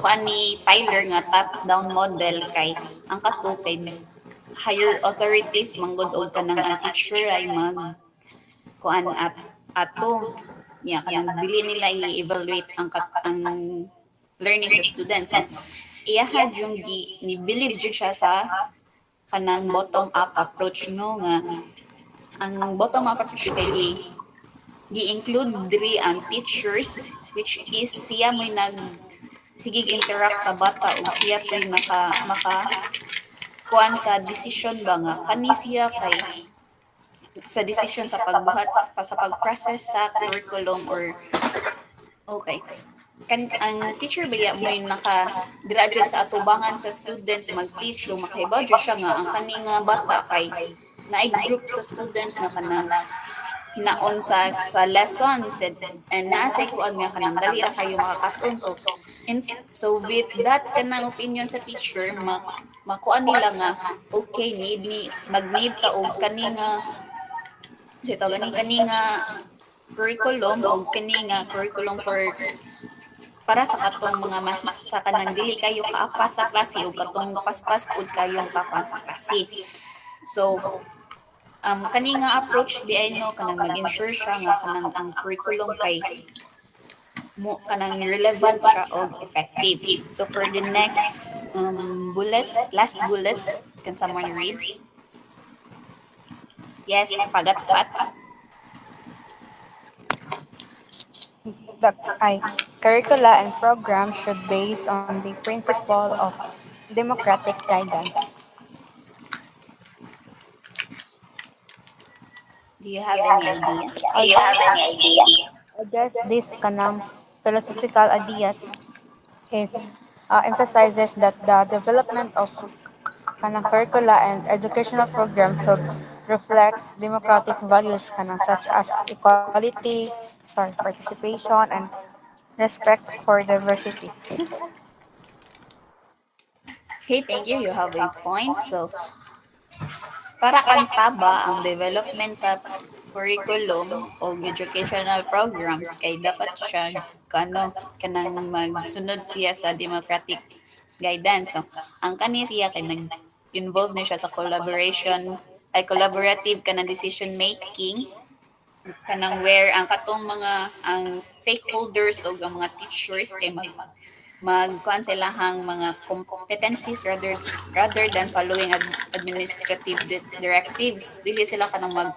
kuan ni Tyler nga top down model kay ang kay higher authorities manggod og kanang ang teacher ay mag kuan ato kanang dili nila i-evaluate ang learning sa students. So iyaha yung ni-believe jud siya sa kanang bottom-up approach no nga ang bottom-up approach kay gi-include diri ang teachers which is siya may sigig interact sa bata ug siya po'y maka kuan sa decision ba nga kani siya kay sa decision sa pagbuhat sa pag-process sa curriculum or okay ang teacher ba mo'y dira jud sa atubangan sa students mag-teach o makahibaw jud siya nga ang kaning bata kay naay group sa students nga kanang hinaon sa lessons and naasay kuan nga kanang dali ra kayo makakaton. So And so with that kanang opinion sa teacher, makuha nila nga okay mag-need ta og kani nga ito kani nga curriculum o kani nga curriculum for para sa katong mga sa kanang dili kayo kaapas sa klase o katong paspas pud kayong kakuan sa klase. So kani nga approach di ay no kanang mag-ensure siya nga kanang ang curriculum kay mo kanang relevant siya o effective. So for the next last bullet, can someone read? Yes, pagatpat. Curricula and programs should base on the principle of democratic guidance. Do you have any idea? I guess this kanang philosophical ideas is emphasizes that the development of kanang curricula and educational programs should reflect democratic values kanang such as equality, participation, and respect for diversity. Okay, thank you. You have a point. So para kang taba ang development sa curriculum o educational programs kay dapat siya kanang magsunod siya sa democratic guidance. So, ang kani siya kay nag-involve na siya sa collaborative kanang decision making kanang where ang katong ang stakeholders o ang mga teachers kay magkuan sila hang mga competencies rather than following administrative directives. Dili sila kanang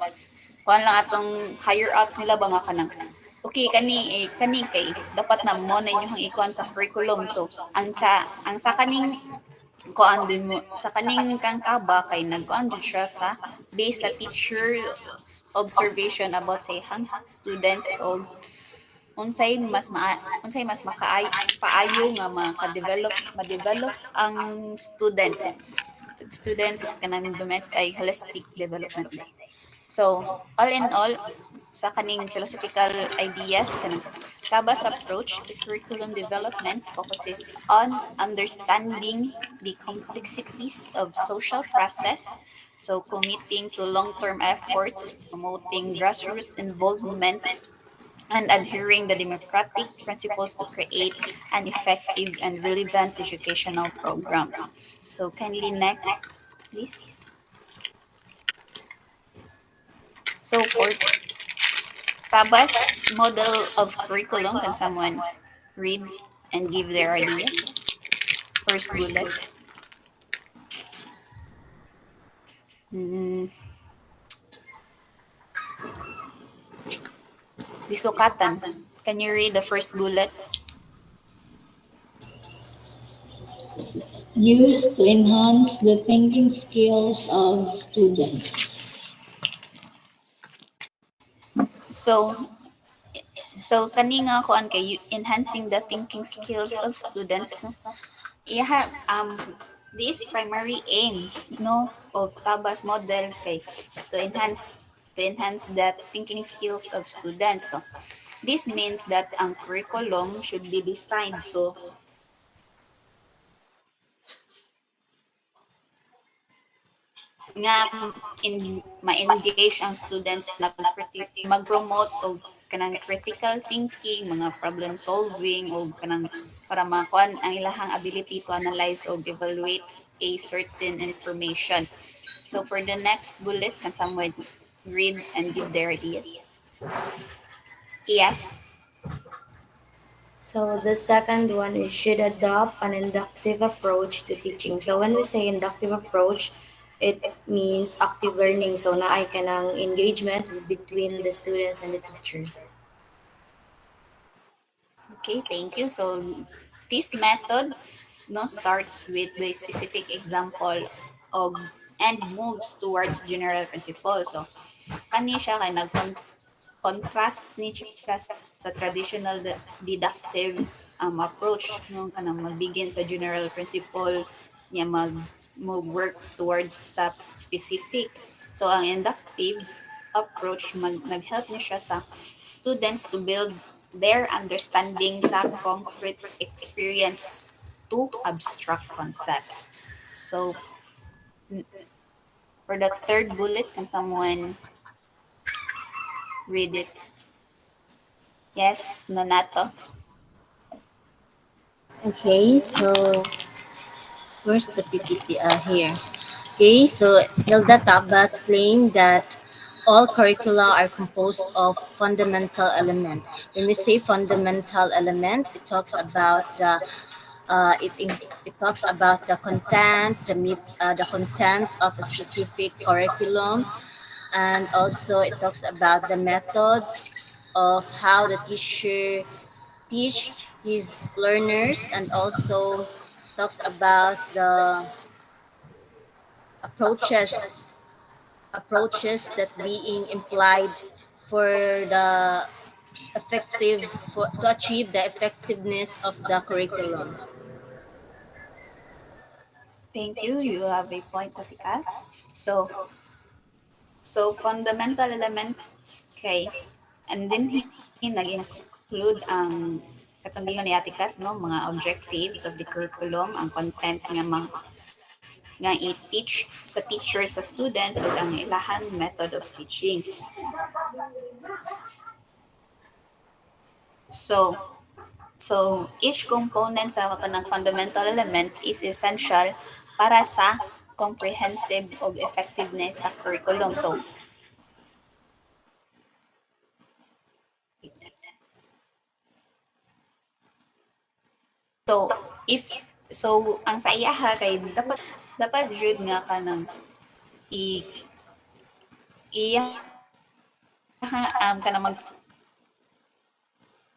kuan lang atong higher ups nila ba nga kanang okay kani kay dapat na mo na inyong ikuan sa curriculum. So ang sa kaning kuan din mo sa kaning kang kaba kay nagkuan jud siya sa based sa teacher observation about sa ihang students o unsay mas paayo nga ma-develop ang students kanang ay holistic development day. So all in all sa kaning philosophical ideas kanang Taba's approach to curriculum development focuses on understanding the complexities of social process, so committing to long-term efforts, promoting grassroots involvement, and adhering the democratic principles to create an effective and relevant educational programs. So kindly next, please. So for Taba's model of curriculum, can someone read and give their ideas? First bullet. Disukatan. Can you read the first bullet? Used to enhance the thinking skills of students. So kaninga ko kay enhancing the thinking skills of students no. These primary aims no of Taba's model kay to enhance the thinking skills of students. So this means that ang curriculum should be designed to nga ma-engage ang students na mag-promote og kanang critical thinking, mga problem solving o kanang para makuan ang ilahang ability to analyze o evaluate a certain information. So for the next bullet, can someone read and give their ideas? Yes. So the second one is should adopt an inductive approach to teaching. So when we say inductive approach, it means active learning. So naay ka ng engagement between the students and the teacher. Okay, thank you. So this method starts with the specific example of and moves towards general principle. So kani siya kay contrast ni siya sa traditional deductive approach no kanang magbigin sa general principle niya mag-work towards sa specific. So ang inductive approach nag-help niya siya sa students to build their understanding sa concrete experience to abstract concepts. So for the third bullet, can someone read it? Yes, Nonato. Okay, so where's the PPT? Here. Okay, so Hilda Tabas claimed that all curricula are composed of fundamental element. When we say fundamental element, it talks about the it talks about the content, the content of a specific curriculum, and also it talks about the methods of how the teacher teach his learners, and also talks about the approaches approaches that being implied for the to achieve the effectiveness of the curriculum. Thank you. You have a point, Tatika. So, so fundamental elements kay and then he nag-include ang katong gingon ni Ate Kat, no, mga objectives of the curriculum, ang content nga i-teach sa teacher sa students ug ang ilahan method of teaching. So, so each component sa kanang fundamental element is essential para sa comprehensive o effectiveness sa curriculum. So if so ang sa iya ha kay dapat jud nga kanang iya kanang mag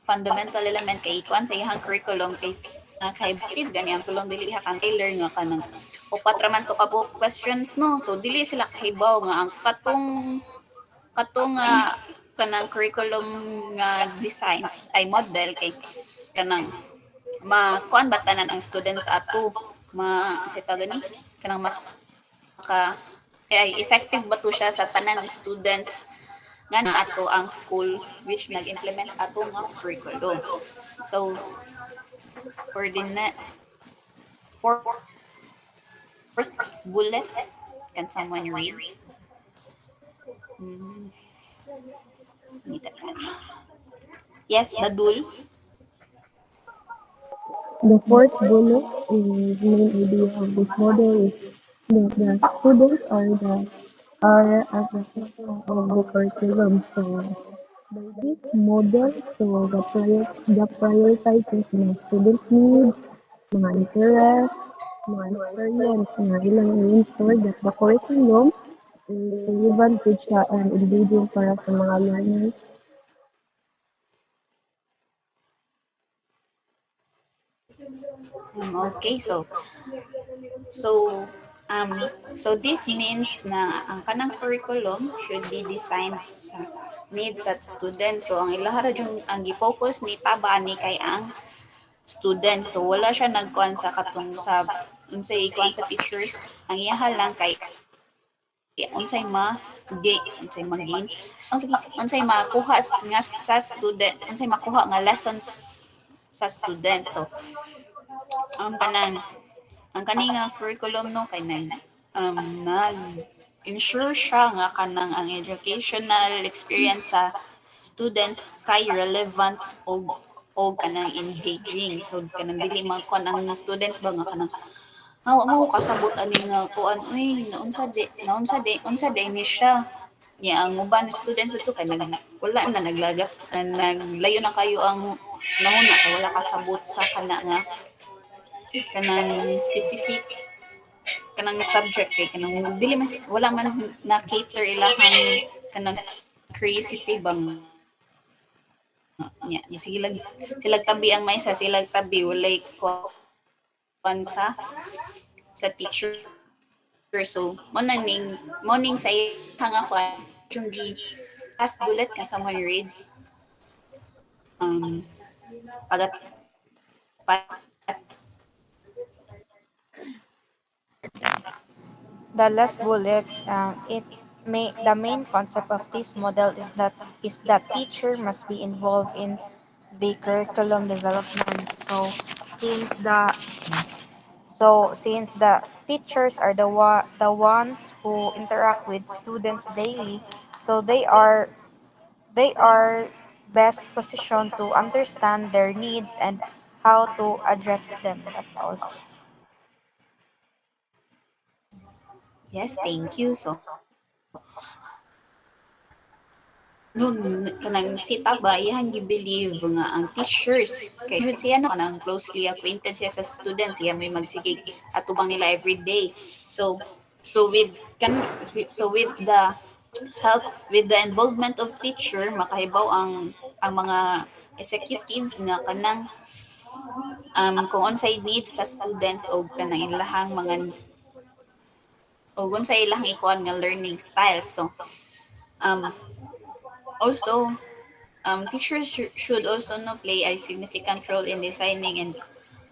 fundamental element kay ikuan sa iyang curriculum kay active gani ang tulong dili ha kan tailor nga kanang upat raman to ka book questions, no, so dili sila kahibaw nga ang katong kanang curriculum nga design ay model kay kanang makuan ba tanan ang students ato sa gani kanang ay effective ba to siya sa tanan students nga na ato ang school which nag-implement ato nga curriculum. So for the first bullet, can someone read? Yes, Dadul. The fourth bullet is main idea of this model is that the students are at the center of the curriculum. So by this model, so the prioritizes mga student needs, mga interest, mga experience na ilang i-ensure that the curriculum is relevant to siya and engaging para sa mga learners. Okay, so this means na ang kanang curriculum should be designed sa needs sa student. So ang ilahara yung ang gi-focus ni Taba ni kay ang student. So wala siya nagkuan sa katong sa unsay ikuan sa teachers. Ang iyaha lang kay unsay magain unsay makuha nga sa student, unsay makuha nga lessons sa student. So ang kaning curriculum, no, kay nag-ensure siya nga kanang ang educational experience sa students kay relevant o kanang engaging. So kanang dili man kon ang students ba nga kanang mo kasabot ani nga kuan uy unsa di ni siya niya ang uban students ito kay wala na naglayo na kayo ang nahuna kay wala kasabot sa kanang specific kanang subject kay kanang dili man wala man na cater ilahang kanang curiosity bang niya silag tabi ang may sa silag tabi walay kuan sa teacher. So morning sa ihang ako yung last bullet, can someone read pagat The last bullet, the main concept of this model is that teacher must be involved in the curriculum development. Since the since the teachers are the ones who interact with students daily, so they are best positioned to understand their needs and how to address them. That's all. Yes, thank you. So, nung kanang sita ba iyang gi-believe nga ang teachers kay jud siya no kanang closely acquainted siya sa students siya may magsigig atubang nila every day. So with the help with the involvement of teacher makahibaw ang mga executives nga kanang kung unsay needs sa students o kanang ilahang mga o unsay ilahang ikuan nga learning styles. So um also teachers should also no play a significant role in designing and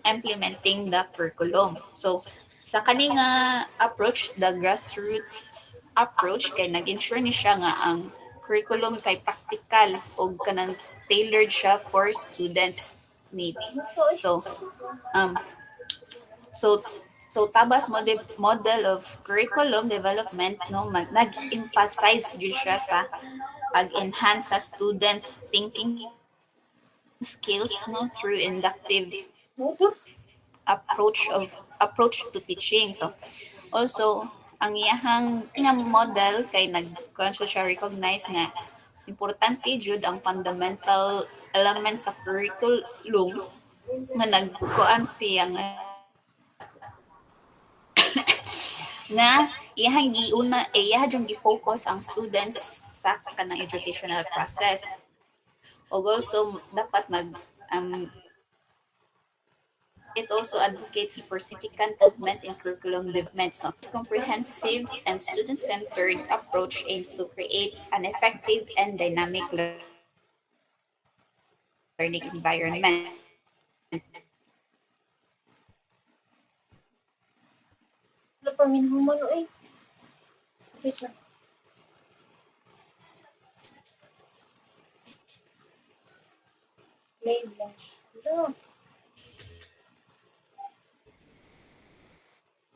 implementing the curriculum. So sa kani nga approach, the grassroots approach kay nag-ensure ni siya nga ang curriculum kay practical o kanang tailored siya for students needs. So um so so Tabas model of curriculum development no nag-emphasize jud siya sa pag-enhance sa students thinking skills no through inductive approach to teaching. So also ang iyahang nga model kay nag-conscious siya recognize nga importante jud ang fundamental elements sa curriculum nga nagkuan siya nga iyahang giuna iyaha jud gi-focus ang students sa kanang educational process. O also dapat it also advocates for significant involvement in curriculum development. So, this comprehensive and student-centered approach aims to create an effective and dynamic learning environment.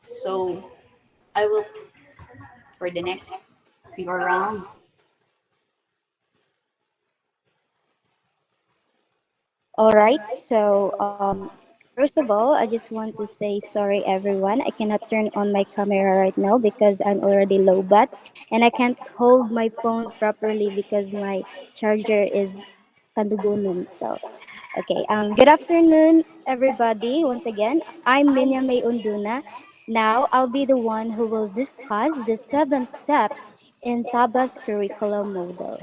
So, I will, for the next go round, All right. First of all, I just want to say sorry, everyone. I cannot turn on my camera right now because I'm already low bat, and I can't hold my phone properly because my charger is kandugunom. So, okay. Good afternoon, everybody. Once again, I'm Linya May Unduna. Now, I'll be the one who will discuss the 7 steps in Taba's curriculum model.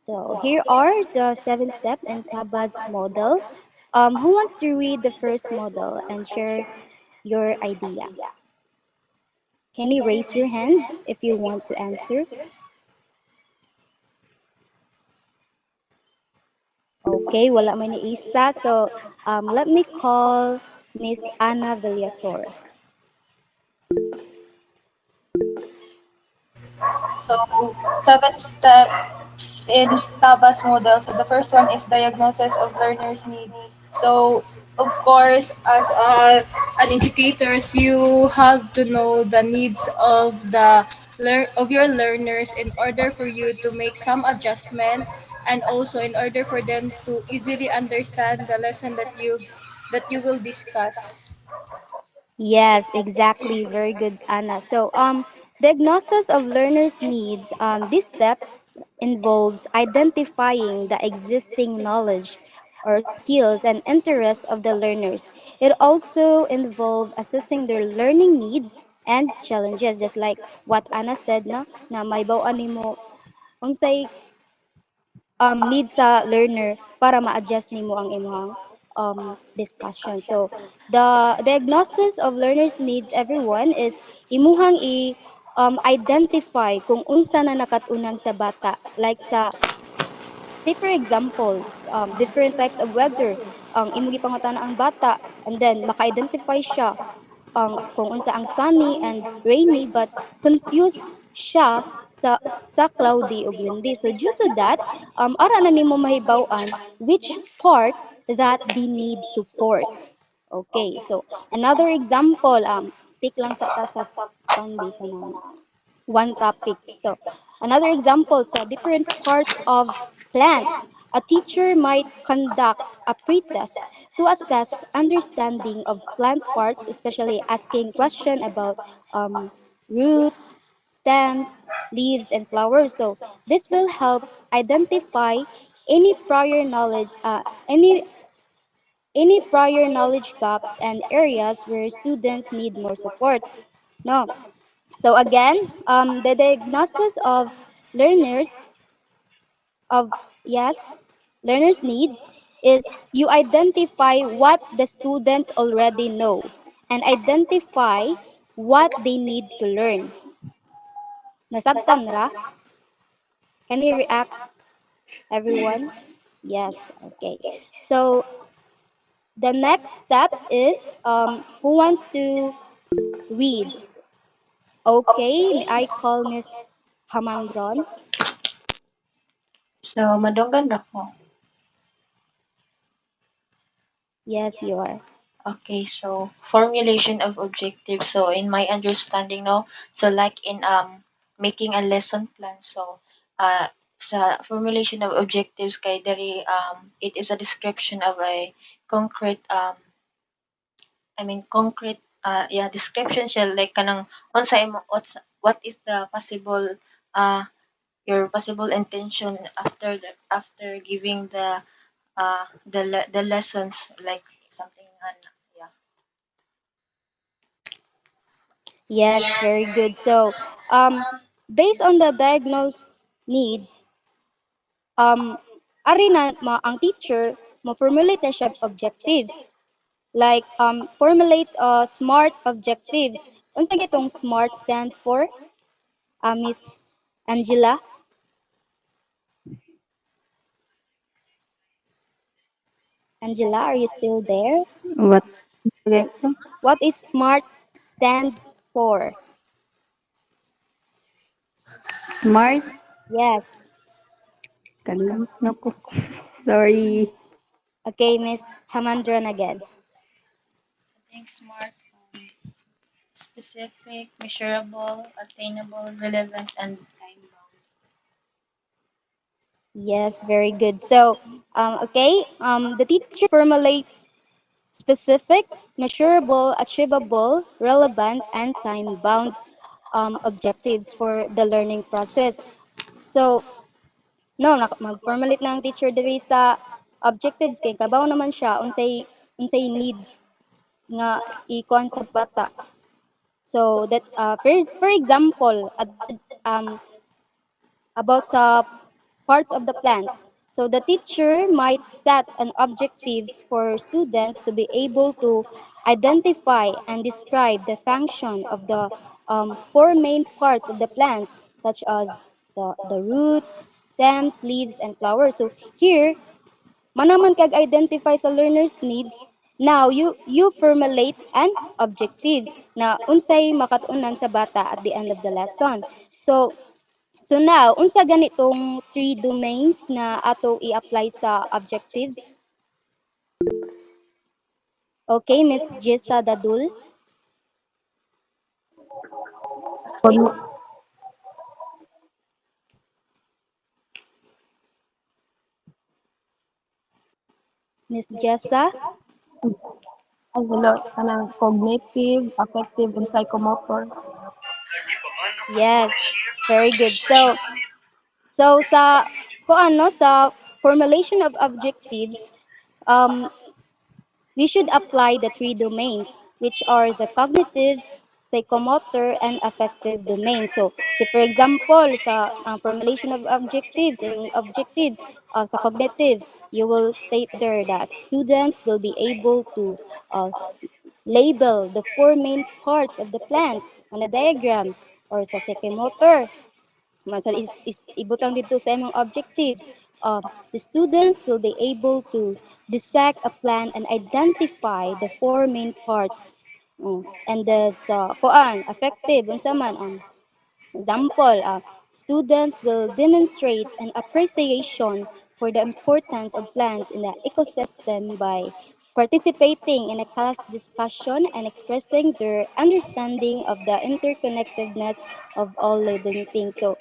So here are the 7 steps in Taba's model. Who wants to read the first model and share your idea? Can you raise your hand if you want to answer? Okay, wala man ni isa. So let me call Miss Ana Villasor. So, 7 steps in Taba's model. So, the first one is diagnosis of learner's need. So, of course, as an educators, you have to know the needs of of your learners in order for you to make some adjustment and also in order for them to easily understand the lesson that you will discuss. Yes, exactly. Very good, Anna. So, diagnosis of learners' needs. This step involves identifying the existing knowledge or skills and interests of the learners. It also involves assessing their learning needs and challenges, just like what Anna said, na may bawaan nimo unsay need sa learner para ma-adjust nimo ang imong discussion. So, the diagnosis of learners needs everyone is imuhang identify kung unsa na nakatunang sa bata. Like say for example, different types of weather ang imong gipangutana ang bata and then maka-identify siya kung unsa ang sunny and rainy but confused siya sa cloudy ug windy. So due to that, ara na nimo mahibaw-an which part that they need support. Okay, so another example, stick lang sa ta sa kundi sa nang one topic. So another example sa different parts of plants. A teacher might conduct a pretest to assess understanding of plant parts, especially asking questions about um, roots, stems, leaves, and flowers. So this will help identify any prior knowledge, any prior knowledge gaps and areas where students need more support. No. So again, the diagnosis of learners of yes, learners needs is you identify what the students already know and identify what they need to learn. Nasabtan ra? Can you react, everyone? Yes, okay. So the next step is who wants to read? Okay, may I call Miss Hamandron? So, madunggan ako. Yes, you are. Okay, so formulation of objectives. So in my understanding no, so like in making a lesson plan. So sa formulation of objectives kay diri it is a description of a concrete concrete description siya like kanang unsa imo what is the possible uh your possible intention after after giving the lessons like something yeah. Yes, very good. So, based on the diagnosed needs, ari na ang teacher mo formulate na siya objectives. Like formulate SMART objectives. Unsa gitong SMART stands for? Miss Angela? Angela, are you still there? What? Okay. What is SMART stands for? Smart? Yes. Kalimut na ko. Sorry. Okay, Miss Hamandron again. I think SMART specific, measurable, attainable, relevant, and time bound. Yes, very good. So, okay, the teacher formulate specific, measurable, achievable, relevant, and time-bound objectives for the learning process. So, no, mag-formulate na ang teacher diri sa objectives kay kabaw naman siya unsay need nga ikon sa bata. So that for example, about sa parts of the plants. So the teacher might set an objectives for students to be able to identify and describe the function of the four main parts of the plants, such as the roots, stems, leaves, and flowers. So here, manaman kag identify sa learner's needs, now you formulate an objectives na unsay makatunan sa bata at the end of the lesson. So now, unsa ganitong three domains na ato i-apply sa objectives? Okay, Miss Jessa Dadul. Miss Jessa? Hello, kanang cognitive, affective, and psychomotor. Yes, very good. So sa sa formulation of objectives, um, we should apply the three domains, which are the cognitive, psychomotor, and affective domains. So for example, sa formulation of objectives, sa cognitive, you will state there that students will be able to uh, label the four main parts of the plants on a diagram or sa psychomotor. Ibutang dito sa imong objectives. The students will be able to dissect a plant and identify the four main parts. And then sa affective unsa man Example, students will demonstrate an appreciation for the importance of plants in the ecosystem by participating in a class discussion and expressing their understanding of the interconnectedness of all living things. So,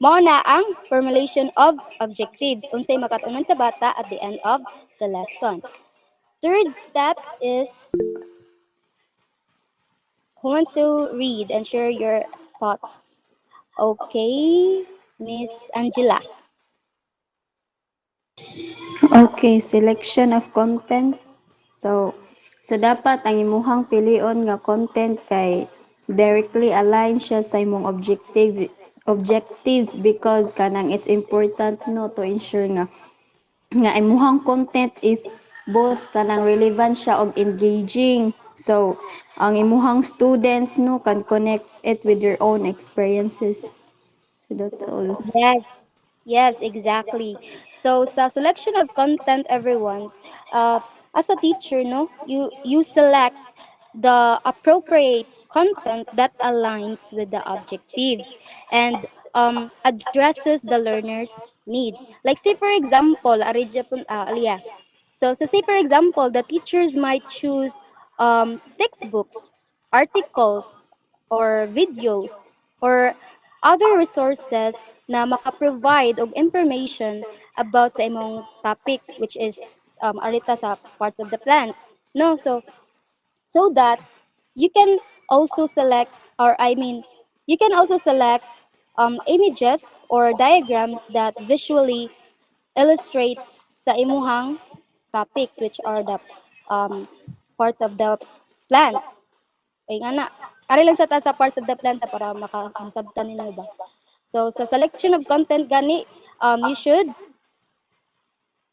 mao na ang formulation of objectives. Unsay makatunan sa bata at the end of the lesson. Third step is who wants to read and share your thoughts? Okay, Miss Angela. Okay, selection of content. So, dapat ang imuhang pilion nga content kay directly align siya sa imong objectives because kanang it's important no to ensure nga imuhang content is both kanang relevant siya og engaging. So, ang imuhang students no can connect it with your own experiences. So, that's all. Yes, yes, exactly. So sa selection of content, everyone's as a teacher, no, you select the appropriate content that aligns with the objectives and addresses the learner's needs. Like say for example, Alia. So say for example, the teachers might choose textbooks, articles, or videos, or other resources na maka-provide og information about sa imong topic which is arita sa parts of the plants. No, so that you can also select or I mean you can also select images or diagrams that visually illustrate sa imuhang topics which are the um, parts of the plants. Ay nga na, ari lang sa ta sa parts of the plants para makasabtan ninyo ba. So sa selection of content gani, you should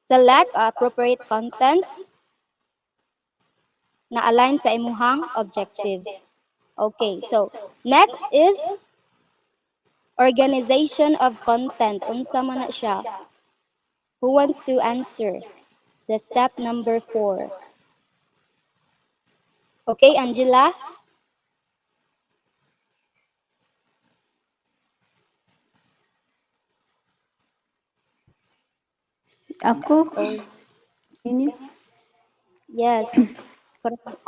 select appropriate content na align sa imuhang objectives. Okay, so next is organization of content. Unsa man na siya? Who wants to answer? The step number 4. Okay, Angela? Ako? Oh, Ini? yes.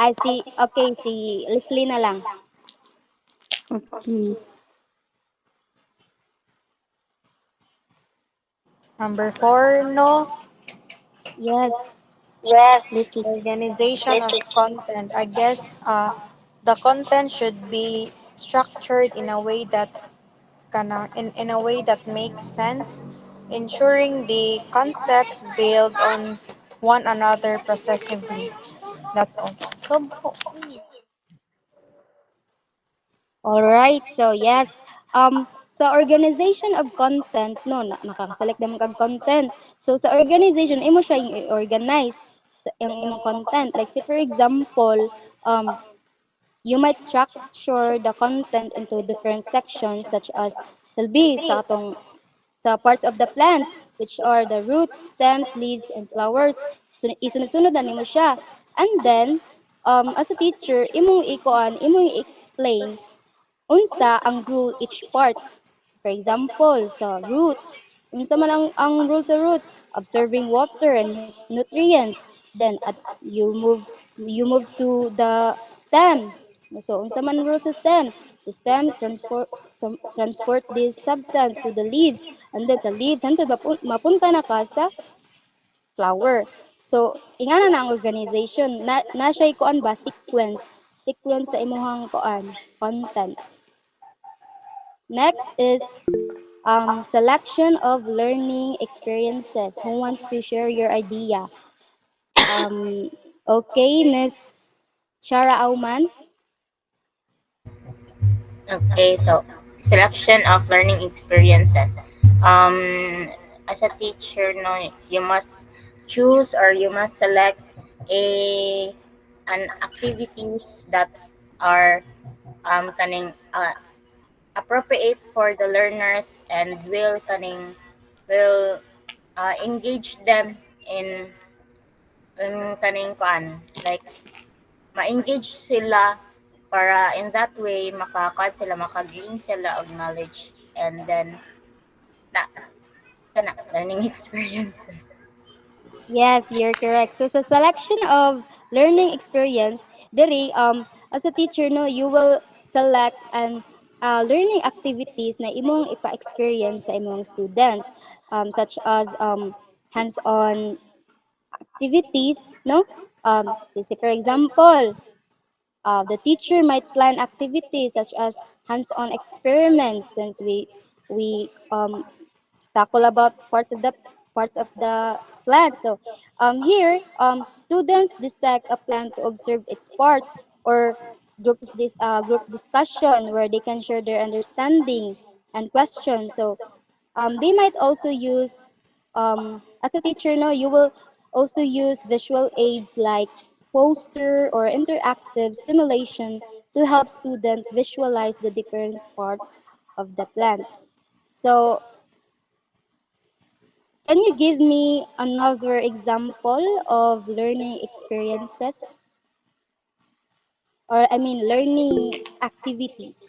I see. Okay, si Leslie na lang. Okay. Number 4, no? Yes. Yes. Leslie. Organization of content. I guess the content should be structured in a way that in a way that makes sense, ensuring the concepts build on one another processively. That's all. All right. So yes. Sa organization of content, no, nakaka-select naman kag content. So sa organization, imo siya i-organize sa ang imong content. Like say for example, you might structure the content into different sections such as silbi sa atong sa parts of the plants which are the roots, stems, leaves, and flowers. So isunod-sunod na nimo siya. And then as a teacher, imong i-explain unsa ang rule each parts. For example, sa roots, unsa man ang rule sa roots, observing water and nutrients. Then at you move to the stem. So unsa man rule sa stem? The stems transport this substance to the leaves, and then sa leaves hantod mapunta na ka sa flower. So ingana na ang organization na siya kuan ba sequence sa imuhang kuan content. Next is selection of learning experiences. Who wants to share your idea? Okay, Miss Shara Auman. Okay, so selection of learning experiences. As a teacher, no, you must choose or you must select a an activities that are kaning appropriate for the learners and will engage them in kaning kuan like ma-engage sila para in that way maka-gain sila of knowledge, and then na learning experiences. Yes, you're correct. So sa selection of learning experience, diri as a teacher no, you will select an learning activities na imong ipa-experience sa imong students, such as hands-on activities, no? Say for example, the teacher might plan activities such as hands-on experiments, since we tackle about parts of the plant. So here students dissect a plant to observe its parts, or group discussion where they can share their understanding and questions. So they might also use as a teacher no, you will also use visual aids like poster or interactive simulation to help students visualize the different parts of the plants. So can you give me another example of learning experiences, or I mean learning activities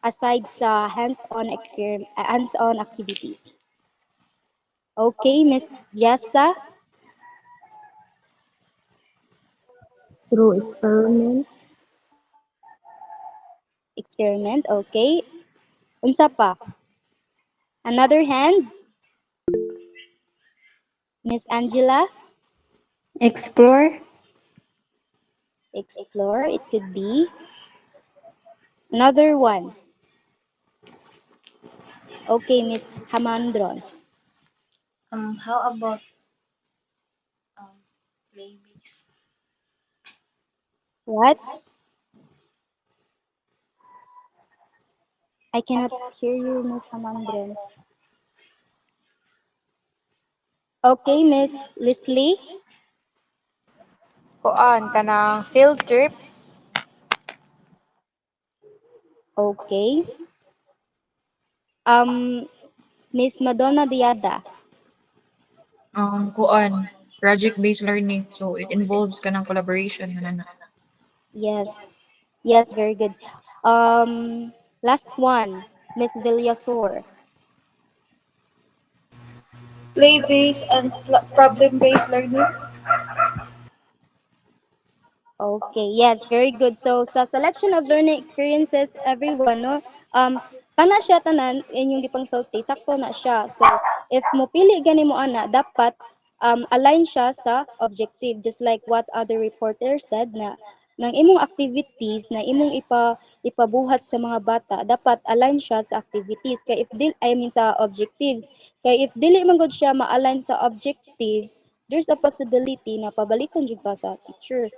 aside sa hands-on activities? Okay, Miss Yasa. Through experiment, Experiment, okay. Unsa pa? Another hand, Miss Angela. Explore. Explore, it could be. Another one. Okay, Miss Hamandron. How about um, play based? What? I cannot hear you, Miss Hamandron. Okay, Miss Leslie. Kuan kanang field trips. Okay. Miss Madonna Diada. Kuan, project-based learning. So it involves kanang collaboration na. Yes. Yes, very good. Last one, Miss Villasor. Play-based and problem-based learning. Okay, yes, very good. So sa selection of learning experiences, everyone, no, kana siya tanan inyong gipangsulti, sakto na siya. So if mopili gani mo ana, dapat align siya sa objective, just like what other reporter said na nang imong activities na imong ipabuhat sa mga bata, dapat align siya sa activities. Kay if I mean sa objectives. Kay if dili man gud siya ma-align sa objectives, there's a possibility na pabalikon jud ka sa teacher.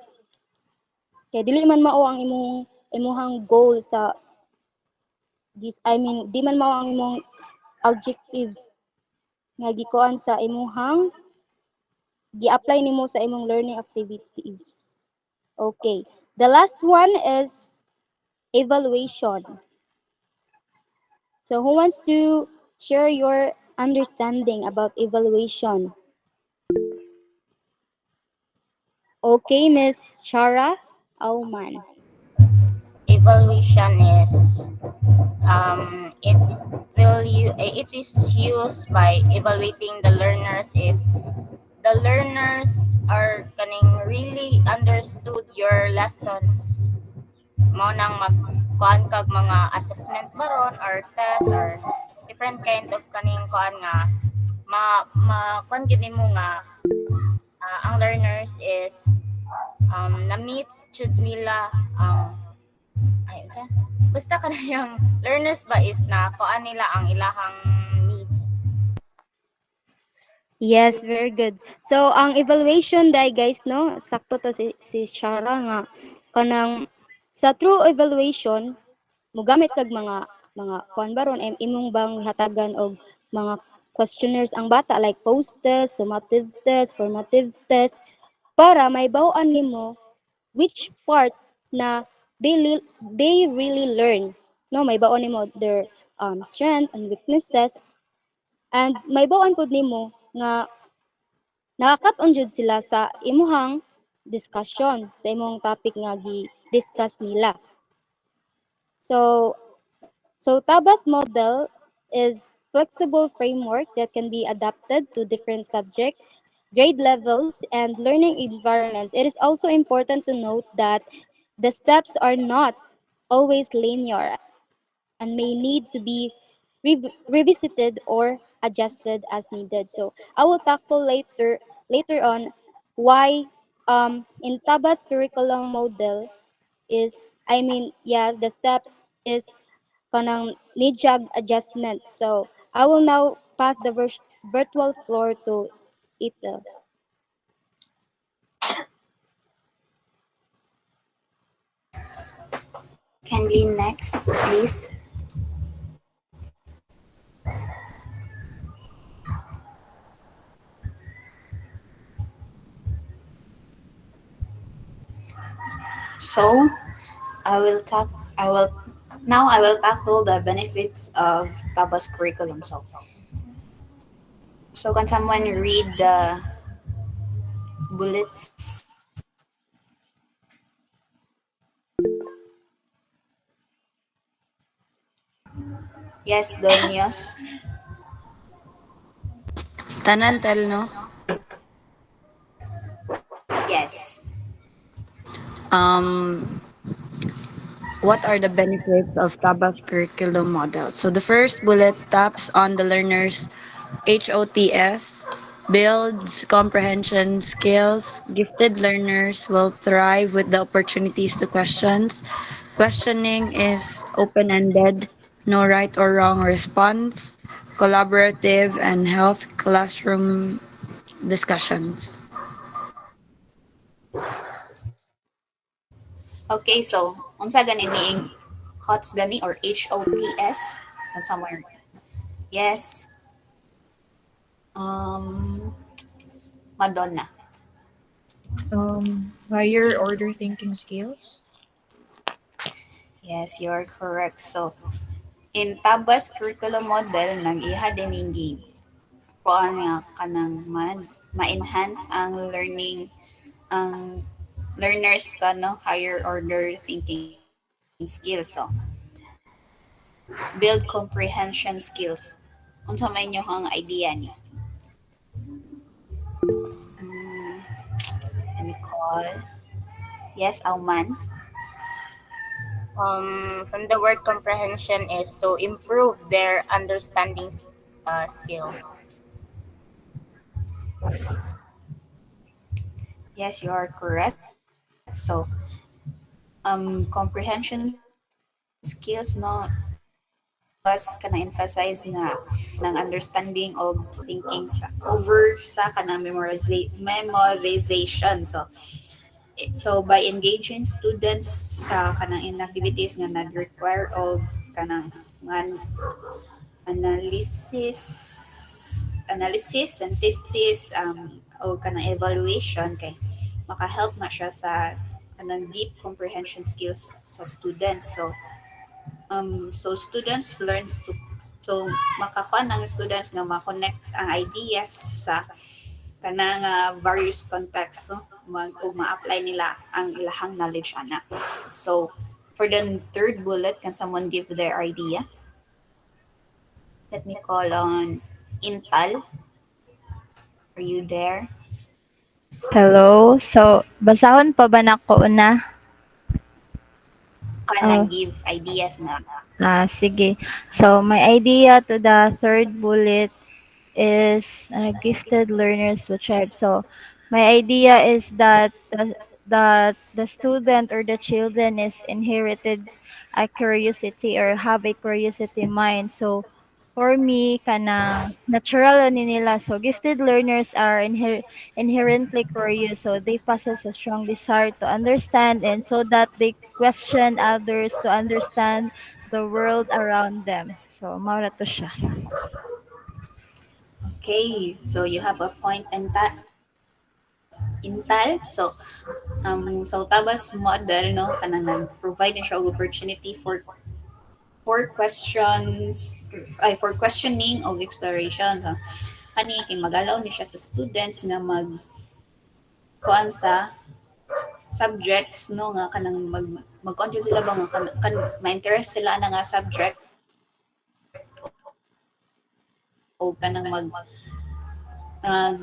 Kaya dili man mao ang imuhang goal sa this, I mean di man mao ang imong objectives nga gikuan sa imuhang gi-apply nimo sa imong learning activities. Okay. The last one is evaluation. So who wants to share your understanding about evaluation? Okay, Miss Shara Auman. Evaluation is it is used by evaluating the learners if the learners are kaning really understood your lessons. Mo nang magkuan kag mga assessment baron or test or different kind of kaning kuan nga kuan gid nimo nga ang learners is na-meet jud nila ang ayun siya. Basta kanayang learners ba is na kuan nila ang ilahang needs. Yes, very good. So, ang evaluation dai guys, no, sakto to si Shara nga kanang sa true evaluation mogamit kag mga kuan baron imong bang hatagan og mga questionnaires ang bata like post test, summative test, formative test para may baw-an nimo which part na they really learn. No, may baon nimo their strength and weaknesses, and may baon pud nimo nga nakakat-on jud sila sa imuhang discussion sa imong topic nga gi-discuss nila. So, so Taba's model is flexible framework that can be adapted to different subject, grade levels, and learning environments. It is also important to note that the steps are not always linear and may need to be revisited or adjusted as needed. So I will tackle later on why in Taba's curriculum model is the steps is kanang need siya adjustment. So I will now pass the virtual floor to Ito. Kindly next, please. So, I will talk. I will now. I will tackle the benefits of Taba's curriculum. So can someone read the bullets? Yes, Donios. Tanan tel, no? Yes. Um, what are the benefits of TABA's curriculum model? So the first bullet taps on the learner's HOTS, builds comprehension skills. Gifted learners will thrive with the opportunities to questions. Questioning is open-ended, no right or wrong response, collaborative and health classroom discussions. Okay, so unsa gani niing HOTS gani or HOTS? Can someone? Yes. Um, Madonna. Higher order thinking skills. Yes, you're correct. So, in Tabas curriculum model, nag-iha din yung kuan nga kanang ma-enhance ang learning ang learners ka no higher order thinking skills. So, build comprehension skills. Unsa may inyo ang idea ni? Let me call. Yes, Auman. From the word comprehension is to improve their understanding skills. Yes, you are correct. So, comprehension skills no was kana emphasize na ng understanding of thinking sa over sa kanang memorization. So by engaging students sa kanang activities nga nag-require og kanang man analysis, synthesis, o kanang evaluation kay maka-help na siya sa kanang deep comprehension skills sa students. So students learns to makakuan ang students nga ma-connect ang ideas sa kanang various contexts ug ma-apply nila ang ilahang knowledge ana. So for the third bullet, can someone give their idea? Let me call on Intal. Are you there? Hello. So, basahon pa ba nako una? Kanang give ideas na. Sige. So, my idea to the third bullet is gifted learners will thrive. So, my idea is that the student or the children is inherited a curiosity or have a curiosity mind. So, for me, kanang natural ni nila. So, gifted learners are inherently curious. So, they possess a strong desire to understand and so that they question others to understand the world around them. So, maura to siya. Okay, so you have a point Intal. So Tabas model no kanang nag-provide siya og opportunity for questions for questioning og exploration. So, kay magalaw ni siya sa students na mag kuan subjects no nga kanang mag-contribute sila ba nga ma-interest sila na nga subject o kanang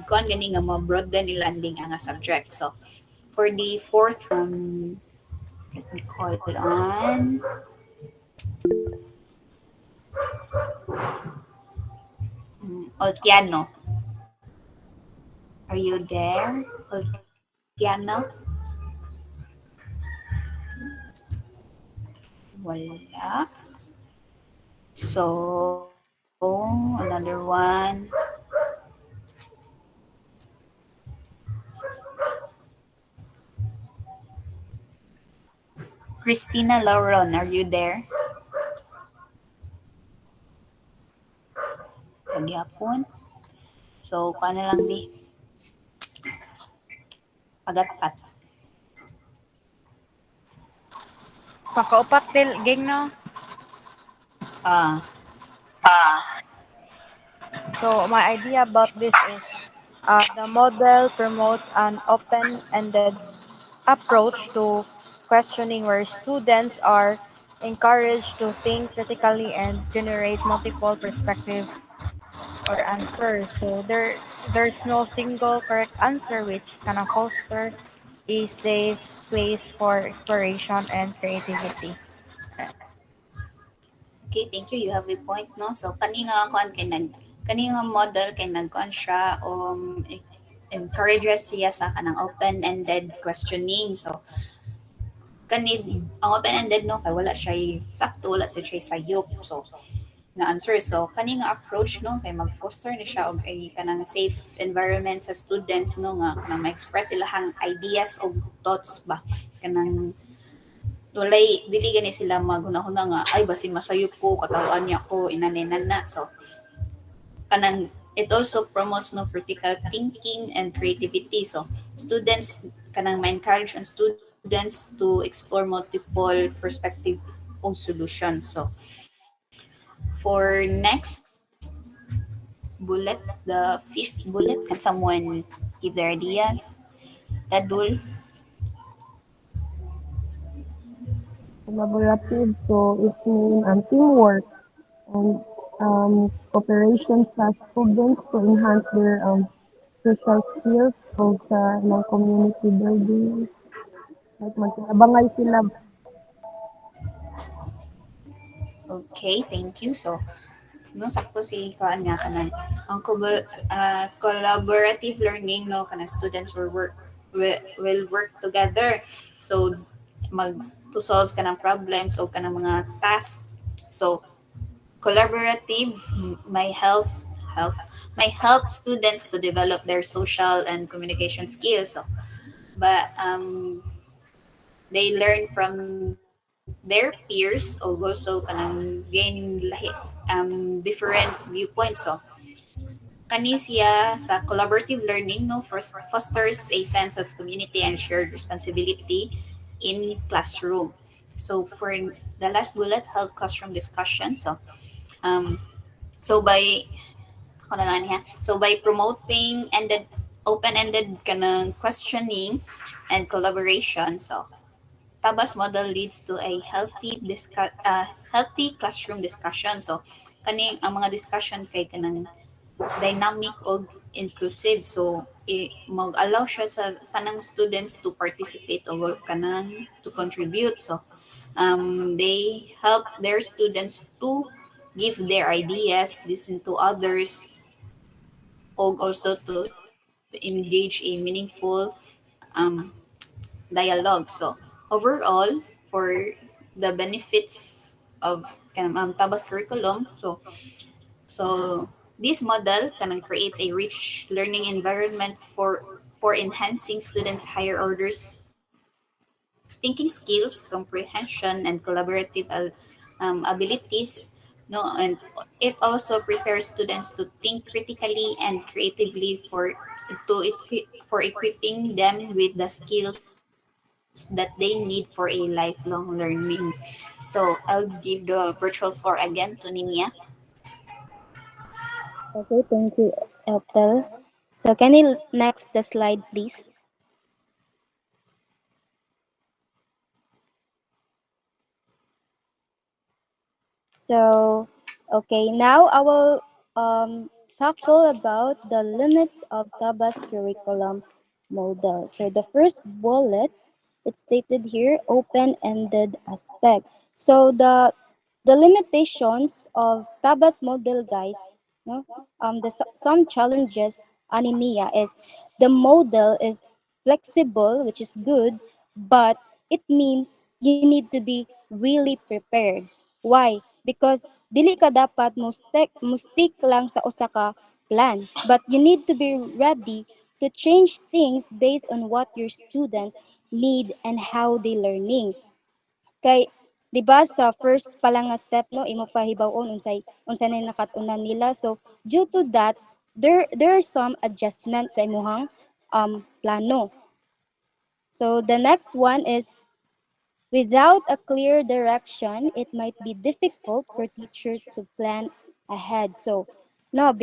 kuan gani nga ma-broaden nila ang nga subject. So for the fourth let me call on Oltiano. Are you there, Oltiano? Wala. So, another one. Christina Lauron, are you there? Pagyapon. So, kung ano lang di. Pagatpat. Pakaupat del gang no. So my idea about this is the model promotes an open-ended approach to questioning where students are encouraged to think critically and generate multiple perspectives or answers. So there's no single correct answer, which kind of foster a safe space for exploration and creativity. Okay, thank you. You have a point, no? So, kani nga model kay nagkuan siya encourages siya sa kanang open-ended questioning. So, ang open-ended no kay wala siya sakto, wala siya sayop. So, na answer. So, kani nga approach no kay mag-foster ni siya og ay kanang safe environment sa students no nga kanang ma-express ilahang ideas o thoughts ba kanang walay dili gani sila maghuna-huna nga ay basin masayop ko katawaan niya ko inanenan na. So, kanang it also promotes no critical thinking and creativity. So, students kanang ma-encourage ang students to explore multiple perspective o solution. So, for next bullet, the fifth bullet, can someone give their ideas? Tadul? Collaborative, so it's mean teamwork and cooperation sa students to enhance their social skills o sa mga community building. Like magkabangay sila. Okay, thank you. So, no sakto si kaan nga kanan ang collaborative learning no kana students will work together. So, to solve kanang problems o kanang mga task. So, collaborative may help students to develop their social and communication skills. So, but they learn from their peers o also kanang gain different viewpoints. So, kani siya sa collaborative learning no fosters a sense of community and shared responsibility in classroom. So for the last bullet, health classroom discussion. So by ako na lang niya. So by promoting open-ended kanang questioning and collaboration, so Tabas model leads to a healthy classroom discussion. So kani ang mga discussion kay kanang dynamic o inclusive. So mag-allow siya sa tanang students to participate o kanang to contribute. So they help their students to give their ideas, listen to others, o also to engage a meaningful dialogue. So overall, for the benefits of Tabas curriculum, so this model creates a rich learning environment for enhancing students' higher orders thinking skills, comprehension, and collaborative abilities. No, and it also prepares students to think critically and creatively for equipping them with the skills that they need for a lifelong learning. So I'll give the virtual floor again to Ninia. Okay, thank you, Ethel. So can you next the slide, please? So, okay, now I will tackle about the limits of TABA's curriculum model. So the first bullet, it's stated here, open-ended aspect. So the limitations of TABA's model, guys, no, some challenges anemia is the model is flexible, which is good, but it means you need to be really prepared. Why? Because dili ka dapat mustik lang sa usa ka plan, but you need to be ready to change things based on what your students need and how they learning. Kay 'di ba sa first pa lang nga step no imo pa hibawon unsay na nakatunan nila. So due to that, there are some adjustments sa imuhang plano. So the next one is without a clear direction, it might be difficult for teachers to plan ahead. So no,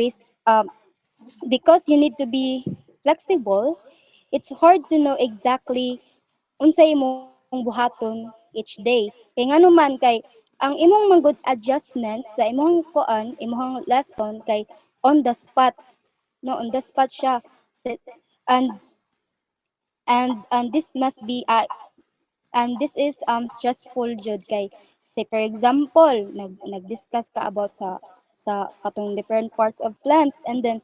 because you need to be flexible, it's hard to know exactly unsay imong buhaton each day. Kay ngano man kay ang imong manggod adjustment sa imong kuan, imong lesson kay on the spot, no, on the spot siya. And and this must be and this is stressful jud kay say for example nag-discuss ka about sa katong different parts of plants, and then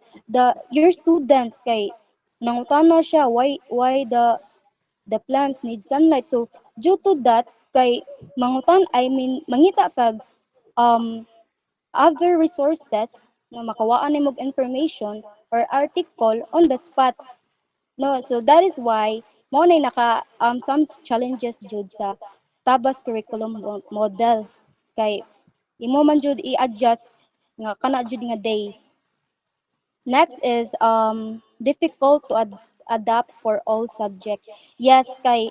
your students kay nangutana siya why the plants need sunlight. So due to that kay mangita kag um other resources na makawaan nimo information or article on the spot. No, so that is why mo na naka some challenges jud sa tabas curriculum model kay imo man jud i-adjust nga kana jud nga day. Next is difficult to adapt for all subject. Yes, kay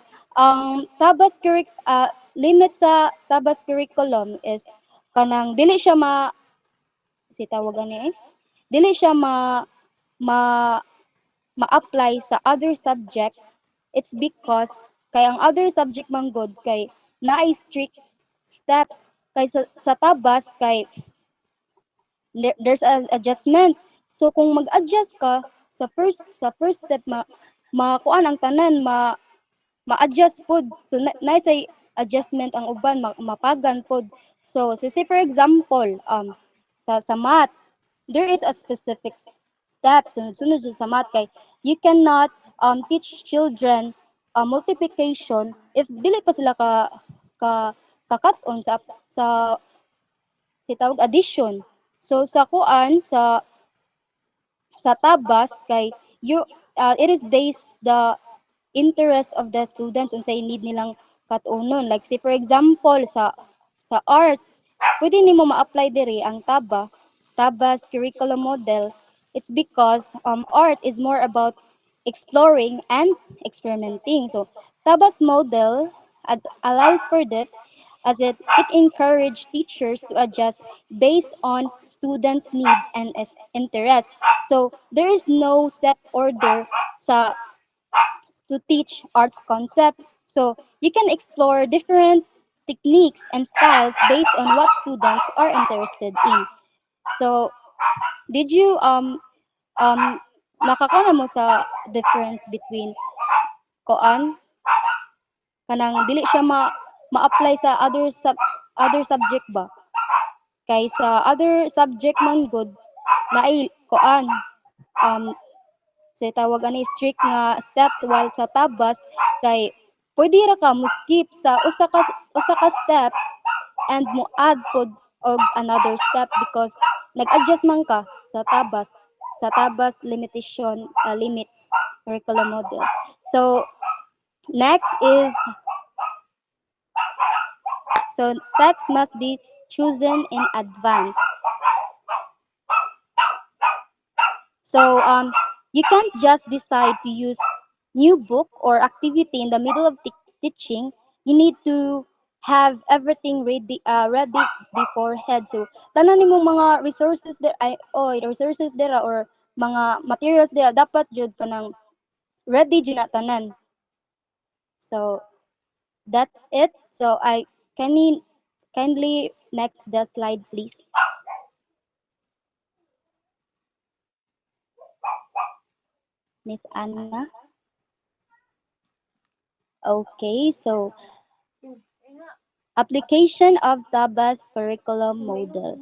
limit sa tabas curriculum is kanang dili siya si tawagan ni dili siya ma ma-apply sa other subject. It's because kay ang other subject man god kay naay strict steps kay sa tabas kay there's an adjustment. So kung mag-adjust ka sa first step makuan ang tanan ma-adjust pod. So na say adjustment ang uban mapagan pod. So say for example sa math there is a specific step sunod-sunod jud sa math kay you cannot teach children multiplication if dili pa sila kakat-on sa tawag addition. So sa kuan sa tabas kay it is based the interest of the students unsay need nilang kat-onon. Like say for example sa arts, pwede nimo ma-apply diri ang tabas curriculum model. It's because art is more about exploring and experimenting. So tabas model allows for this as it encourages teachers to adjust based on students' needs and interests. So there is no set order sa to teach arts concept. So you can explore different techniques and styles based on what students are interested in. So did you nakakana mo sa difference between koan kanang dili siya ma-apply sa other subject ba? Kay sa other subject man good naay koan say tawag ani strict nga steps, while sa tabas kay pwede ra ka mo skip sa usa ka steps and mo add pod og another step because nag-adjust man ka sa tabas limitation limits curriculum model. So next is text must be chosen in advance. So you can't just decide to use new book or activity in the middle of teaching. You need to have everything ready beforehand. So tanan nimong mga resources there resources there or mga materials there dapat jud kanang ready jud na tanan. So that's it. So Kindly next the slide, please. Miss Anna. Okay, so application of TABA's curriculum model.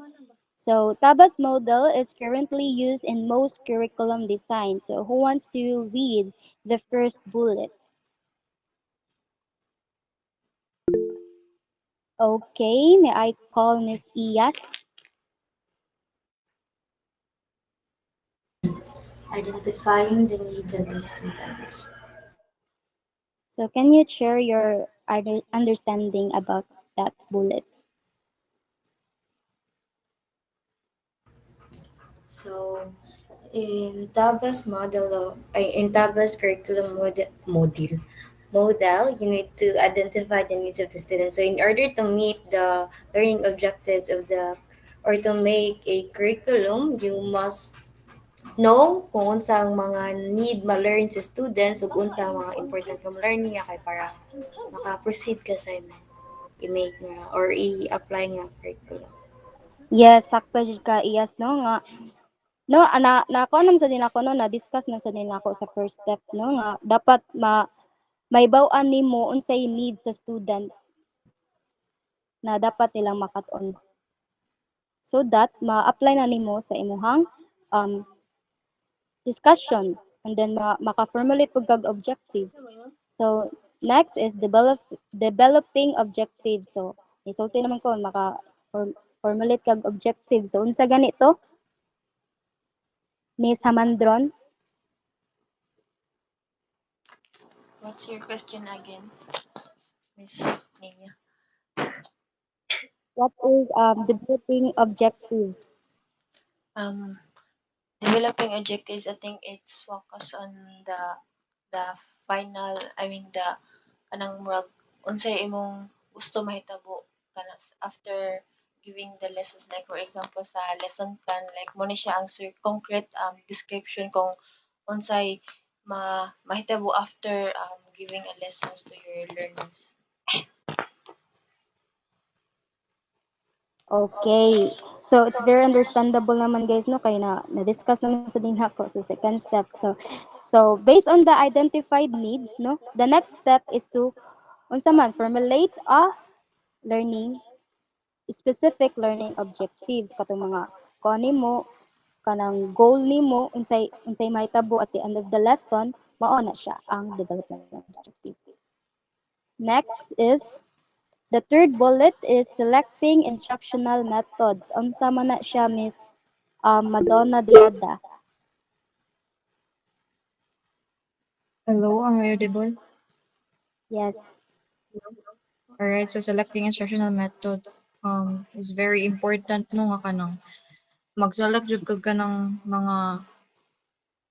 So TABA's model is currently used in most curriculum designs. So who wants to read the first bullet? Okay, may I call Miss Iyas? Identifying the needs of the students. So can you share your understanding about that bullet? So, in Tabas in Tabas curriculum model, you need to identify the needs of the students. So, in order to meet the learning objectives of or to make a curriculum, you must know kung unsang mga need ma-learn sa students ug unsang mga important from learning niya kay para maka-proceed ka sa i-make nga or i-apply nga curriculum. Yes, sakto jud ka Iyas no nga. No, na ako naman sa din ako no, na-discuss na sa din ako sa first step no nga dapat maibaw-an nimo unsay needs sa student na dapat nilang makat-on. So that ma-apply na nimo sa imuhang um, discussion and then maka-formulate pug kag objectives. So next is developing objectives. So isulti naman ko formulate kag objectives. So unsa ganito? Miss Hamandron? What's your question again, Miss Nina? What is developing objectives? Um, Developing objectives, I think it's focus on the final, I mean the kanang murag unsay imong gusto mahitabo kana after giving the lessons, like for example sa lesson plan, like mo ni siya ang concrete description kung unsay mahitabo after giving a lessons to your learners. Okay. So it's very understandable naman guys no kay na-discuss naman sa din ako sa second step. So based on the identified needs no, the next step is to unsa man formulate a learning specific learning objectives katong mga kuan nimo kanang goal nimo unsay mahitabo at the end of the lesson mao na siya ang development objectives. Next is the third bullet is selecting instructional methods. Unsa man na siya Miss Madonna Diada? Hello, am I audible? Yes. Alright, so selecting instructional method is very important no nga kanang mag-select jud kag kanang mga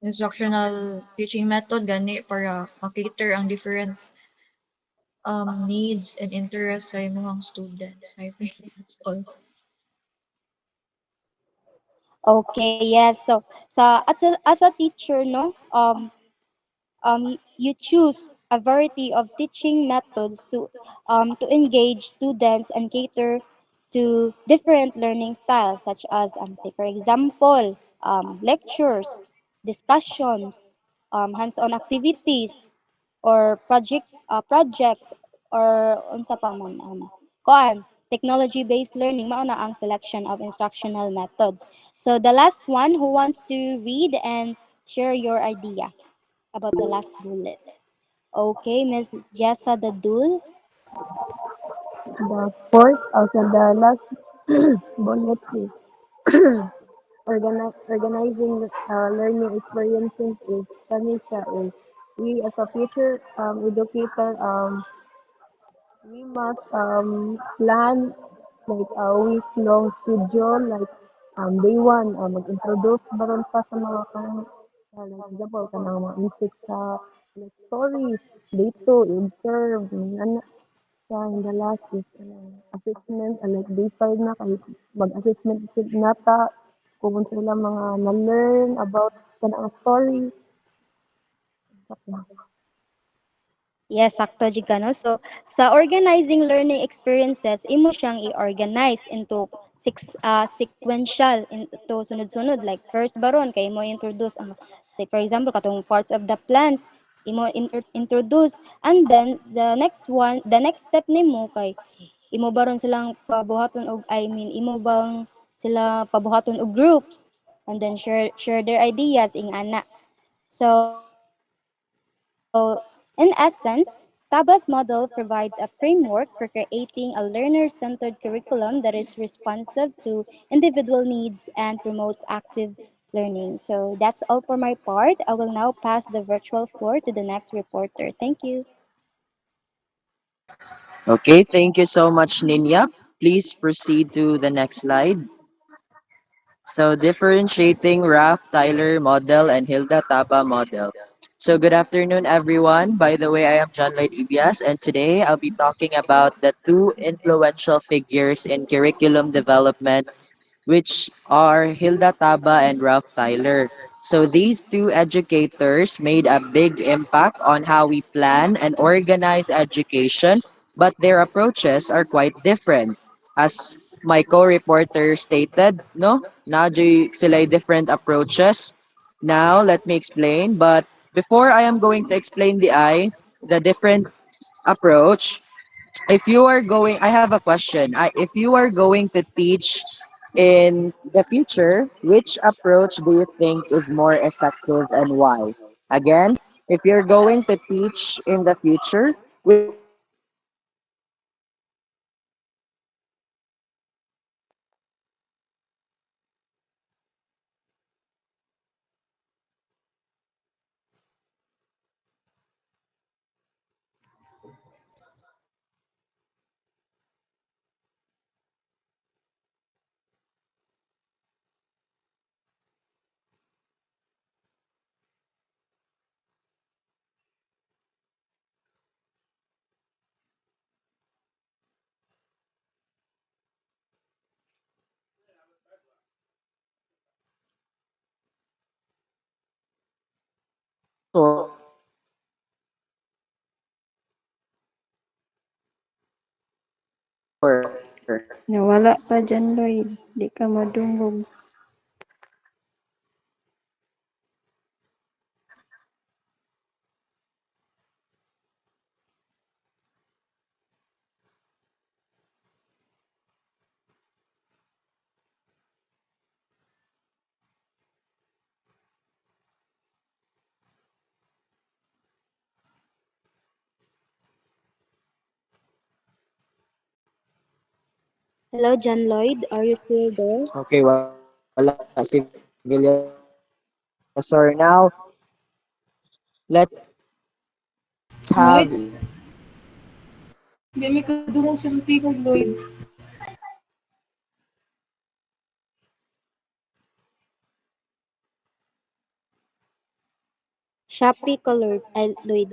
instructional teaching method gani para makater ang different needs and interests sa imong students. I think that's all. Okay, yes. So as a teacher no, you choose a variety of teaching methods to engage students and cater to different learning styles such as say for example lectures, discussions, hands-on activities or projects or unsa pa man kuan technology based learning mao na ang selection of instructional methods. So the last one who wants to read and share your idea about the last bullet. Okay, Miss Jessa Dadul. The fourth, also the last bullet is organizing learning experiences is Tanisha is we as a future educator we must plan like a week long schedule like day one mag-introduce baron pa sa mga sa like example kanang mga insects sa like story day two observe and the last is assessment like day 5 na kay mag-assessment nata kung sila mga na-learn about kanang story. Yes, sakto jud ka, no? So, sa organizing learning experiences, imo siyang i-organize into sequential, into sunod-sunod. Like, first baron, kay mo introduce ang, say, for example, katong parts of the plants, imo introduce, and then, the next step nimo kay, imo baron silang pabuhaton og, imo bang sila pabuhaton og groups, and then share their ideas, ing ana. So, in essence, Taba's model provides a framework for creating a learner-centered curriculum that is responsive to individual needs and promotes active learning. So that's all for my part. I will now pass the virtual floor to the next reporter. Thank you. Okay, thank you so much, Ninya. Please proceed to the next slide. So, differentiating Raf Tyler model and Hilda Taba model. So, good afternoon, everyone. By the way, I am John Lloyd Ibias, and today I'll be talking about the two influential figures in curriculum development, which are Hilda Taba and Ralph Tyler. So these two educators made a big impact on how we plan and organize education, but their approaches are quite different. As my co-reporter stated, no? Nadyo sila different approaches. Now, let me explain. But before I am going to explain the different approach, if you are going, I have a question. If you are going to teach in the future, which approach do you think is more effective and why? Again, if you're going to teach in the future, which approach do you think is more effective and why? Again, if you're going to teach in the future, which approach do you think is more effective and why? Again, if you're going to teach in the future, which approach do you think is more effective and why? Again, if you're going to teach in the future, which approach do you think is more effective and why? Again, if you're going to teach in the future, which approach do you think is more effective and why? Again, if you're going to teach in the future, which approach do you think is more effective and why? Again, if you're going to teach in the future, which approach do you think is more effective and why? Again, if you're going Nawala to ka teach dyan, in the Lloyd. Di future, ka madungog. which approach do you think is more effective and why? Again, if you're going to teach in the future, which approach do you think is more effective and why? Again, if you're going to teach in the future, which approach do you think is more effective and why? Again, if you're going to teach in the future, which approach do you think is more effective and why? Hello, John Again, Lloyd. Are you still there? okay, wala si Villasor now. Let's have Lloyd, di Let's may have kadungog sa tingog, Lloyd. Shopee colored, Lloyd.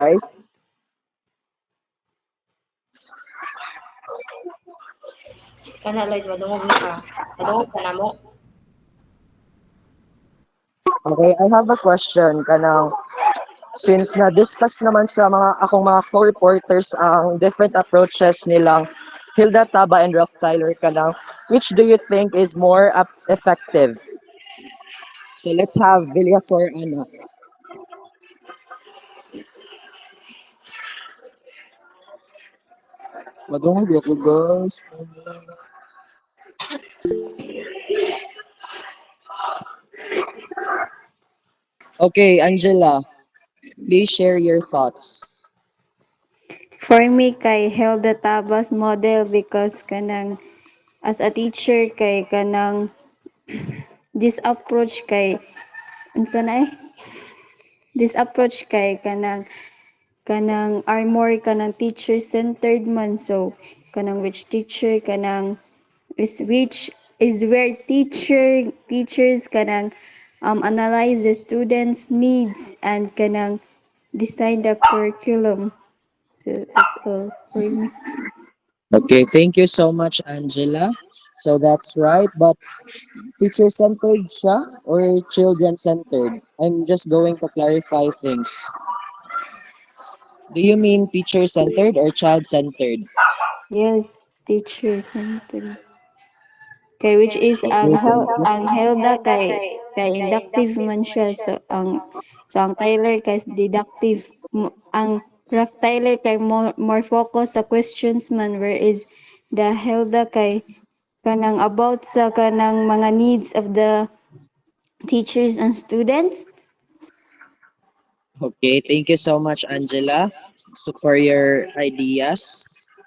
guys. Kana Lloyd, madungog na ka. Nadungog ka na mo. Okay, I have a question kanang since na-discuss naman sa mga akong mga co-reporters ang different approaches nilang Hilda Taba and Ralph Tyler kanang which do you think is more effective? So let's have Villasor Ana. Magungog ako guys. Okay, Angela, please share your thoughts. For me, kay Hilda Tabas model because kanang as a teacher kay kanang this approach kay unsa na eh? This approach kay kanang kanang are more kanang teacher centered man, so kanang which teacher kanang is which is where teachers kanang analyze the students needs and kanang design the curriculum. So that's all for me. Okay, thank you so much, Angela. So that's right, but teacher-centered siya or children-centered? I'm just going to clarify things. Do you mean teacher-centered or child-centered? Yes, teacher centered. Kay which is Okay, thank you. ang Helda kay inductive man siya, so ang Tyler kay deductive. Ang Ralph Tyler kay more focus sa questions man, whereas the Helda kay kanang about sa kanang mga needs of the teachers and students. Okay, thank you so much, Angela, so for your ideas.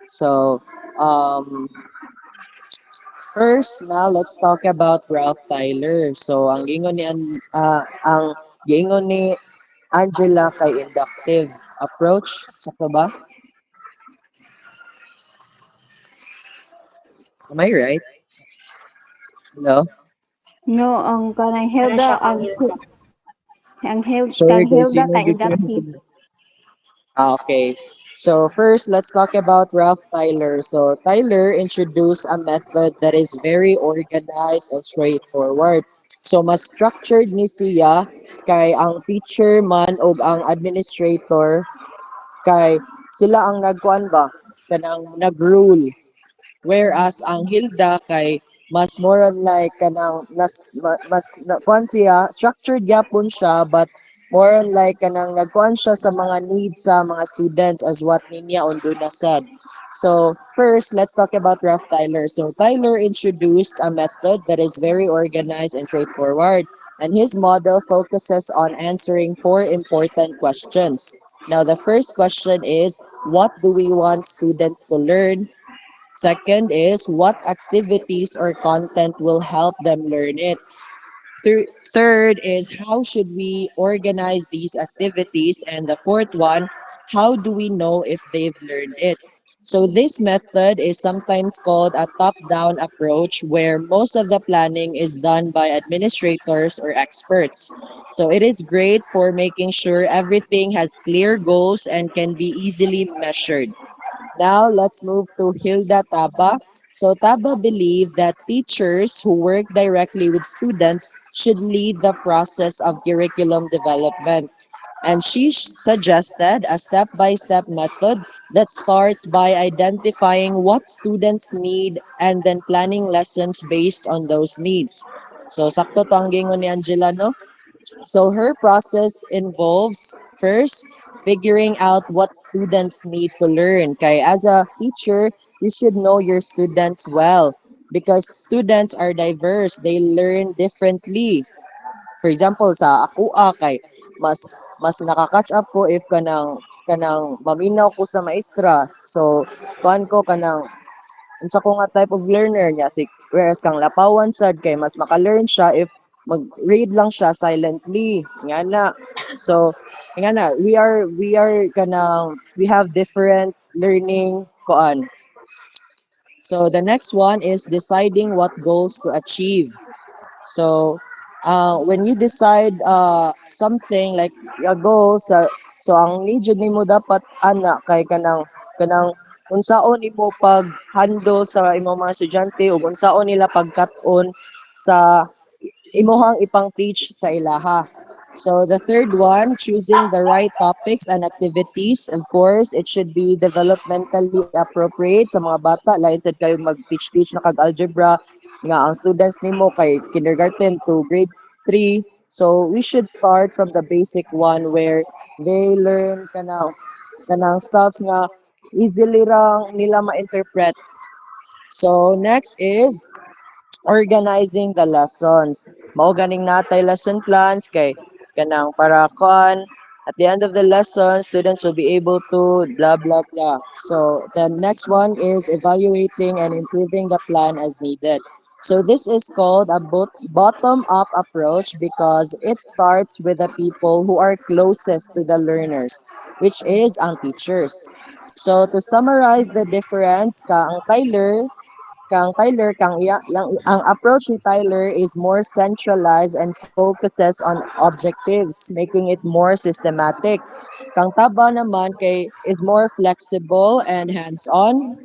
So, um, first, now let's talk about Ralph Tyler. So, ang gingon ni Angela kay inductive approach, sakto ba? Am I right? Hello? No, ang kanang Ano Helda siya kang Hilda? Sorry kang guys, Helda sino kay dito? inductive. Okay. So first, let's talk about Ralph Tyler. So Tyler introduced a method that is very organized and straightforward. So mas structured ni siya kay ang teacher man o ang administrator kay sila ang nagkuan ba kanang nag-rule. Whereas ang Hilda kay mas more on like kanang mas kuan siya, structured gyapon siya but more on like kanang nagkuan siya sa mga needs sa mga students as what Ninya Onduna said. So first, let's talk about Ralph Tyler. So Tyler introduced a method that is very organized and straightforward, and his model focuses on answering four important questions. Now, the first question is, what do we want students to learn? Second is, what activities or content will help them learn it? Third is, how should we organize these activities? And the fourth one, how do we know if they've learned it? So this method is sometimes called a top-down approach where most of the planning is done by administrators or experts. So it is great for making sure everything has clear goals and can be easily measured. Now, let's move to Hilda Taba. So, Taba believed that teachers who work directly with students should lead the process of curriculum development. And she suggested a step by step method that starts by identifying what students need and then planning lessons based on those needs. So, sakto to ang gingon ni Angela, no? So her process involves first figuring out what students need to learn. Kay as a teacher, you should know your students well because students are diverse. They learn differently. For example, sa ako kay mas nakaka-catch up ko if kanang maminaw ko sa maestra. So, kuan ko kanang unsa ko nga type of learner niya si whereas kang lapawan sad kay mas maka-learn siya if mag-read lang siya silently nga na. So nga na we are kanang we have different learning koan. So the next one is deciding what goals to achieve. So, when you decide something like a goal sa so ang need jud nimo dapat ana kay kanang unsaon nimo pag handle sa imong mga estudyante ug unsaon nila pagkat-on sa imuhang ipang-teach sa ilaha. So the third one, choosing the right topics and activities. Of course, it should be developmentally appropriate sa mga bata. Lain sad kayo mag-teach na kag algebra nga ang students nimo kay kindergarten to grade 3. So we should start from the basic one where they learn kanang stuffs nga easily rang nila ma-interpret. So next is organizing the lessons. Mao ganing natay lesson plans kay kanang para kon at the end of the lesson, students will be able to blah blah blah. So the next one is evaluating and improving the plan as needed. So this is called a bottom-up approach because it starts with the people who are closest to the learners, which is ang teachers. So to summarize the difference, ang approach ni Tyler is more centralized and focuses on objectives, making it more systematic. Kang Taba naman is more flexible and hands-on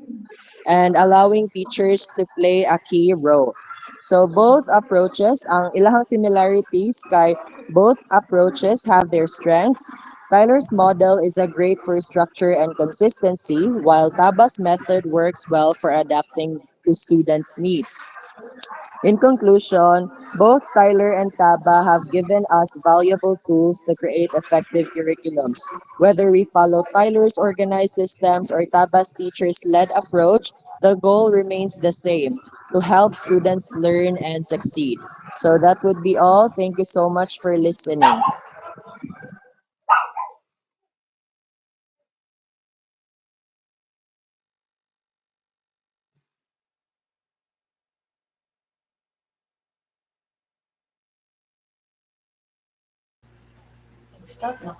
and allowing teachers to play a key role. So both approaches, ang ilahang similarities kay both approaches have their strengths. Tyler's model is a great for structure and consistency, while Taba's method works well for adapting to students' needs. In conclusion, both Tyler and Taba have given us valuable tools to create effective curriculums. Whether we follow Tyler's organized systems or Taba's teachers-led approach, the goal remains the same, to help students learn and succeed. So that would be all. Thank you so much for listening. Stop na.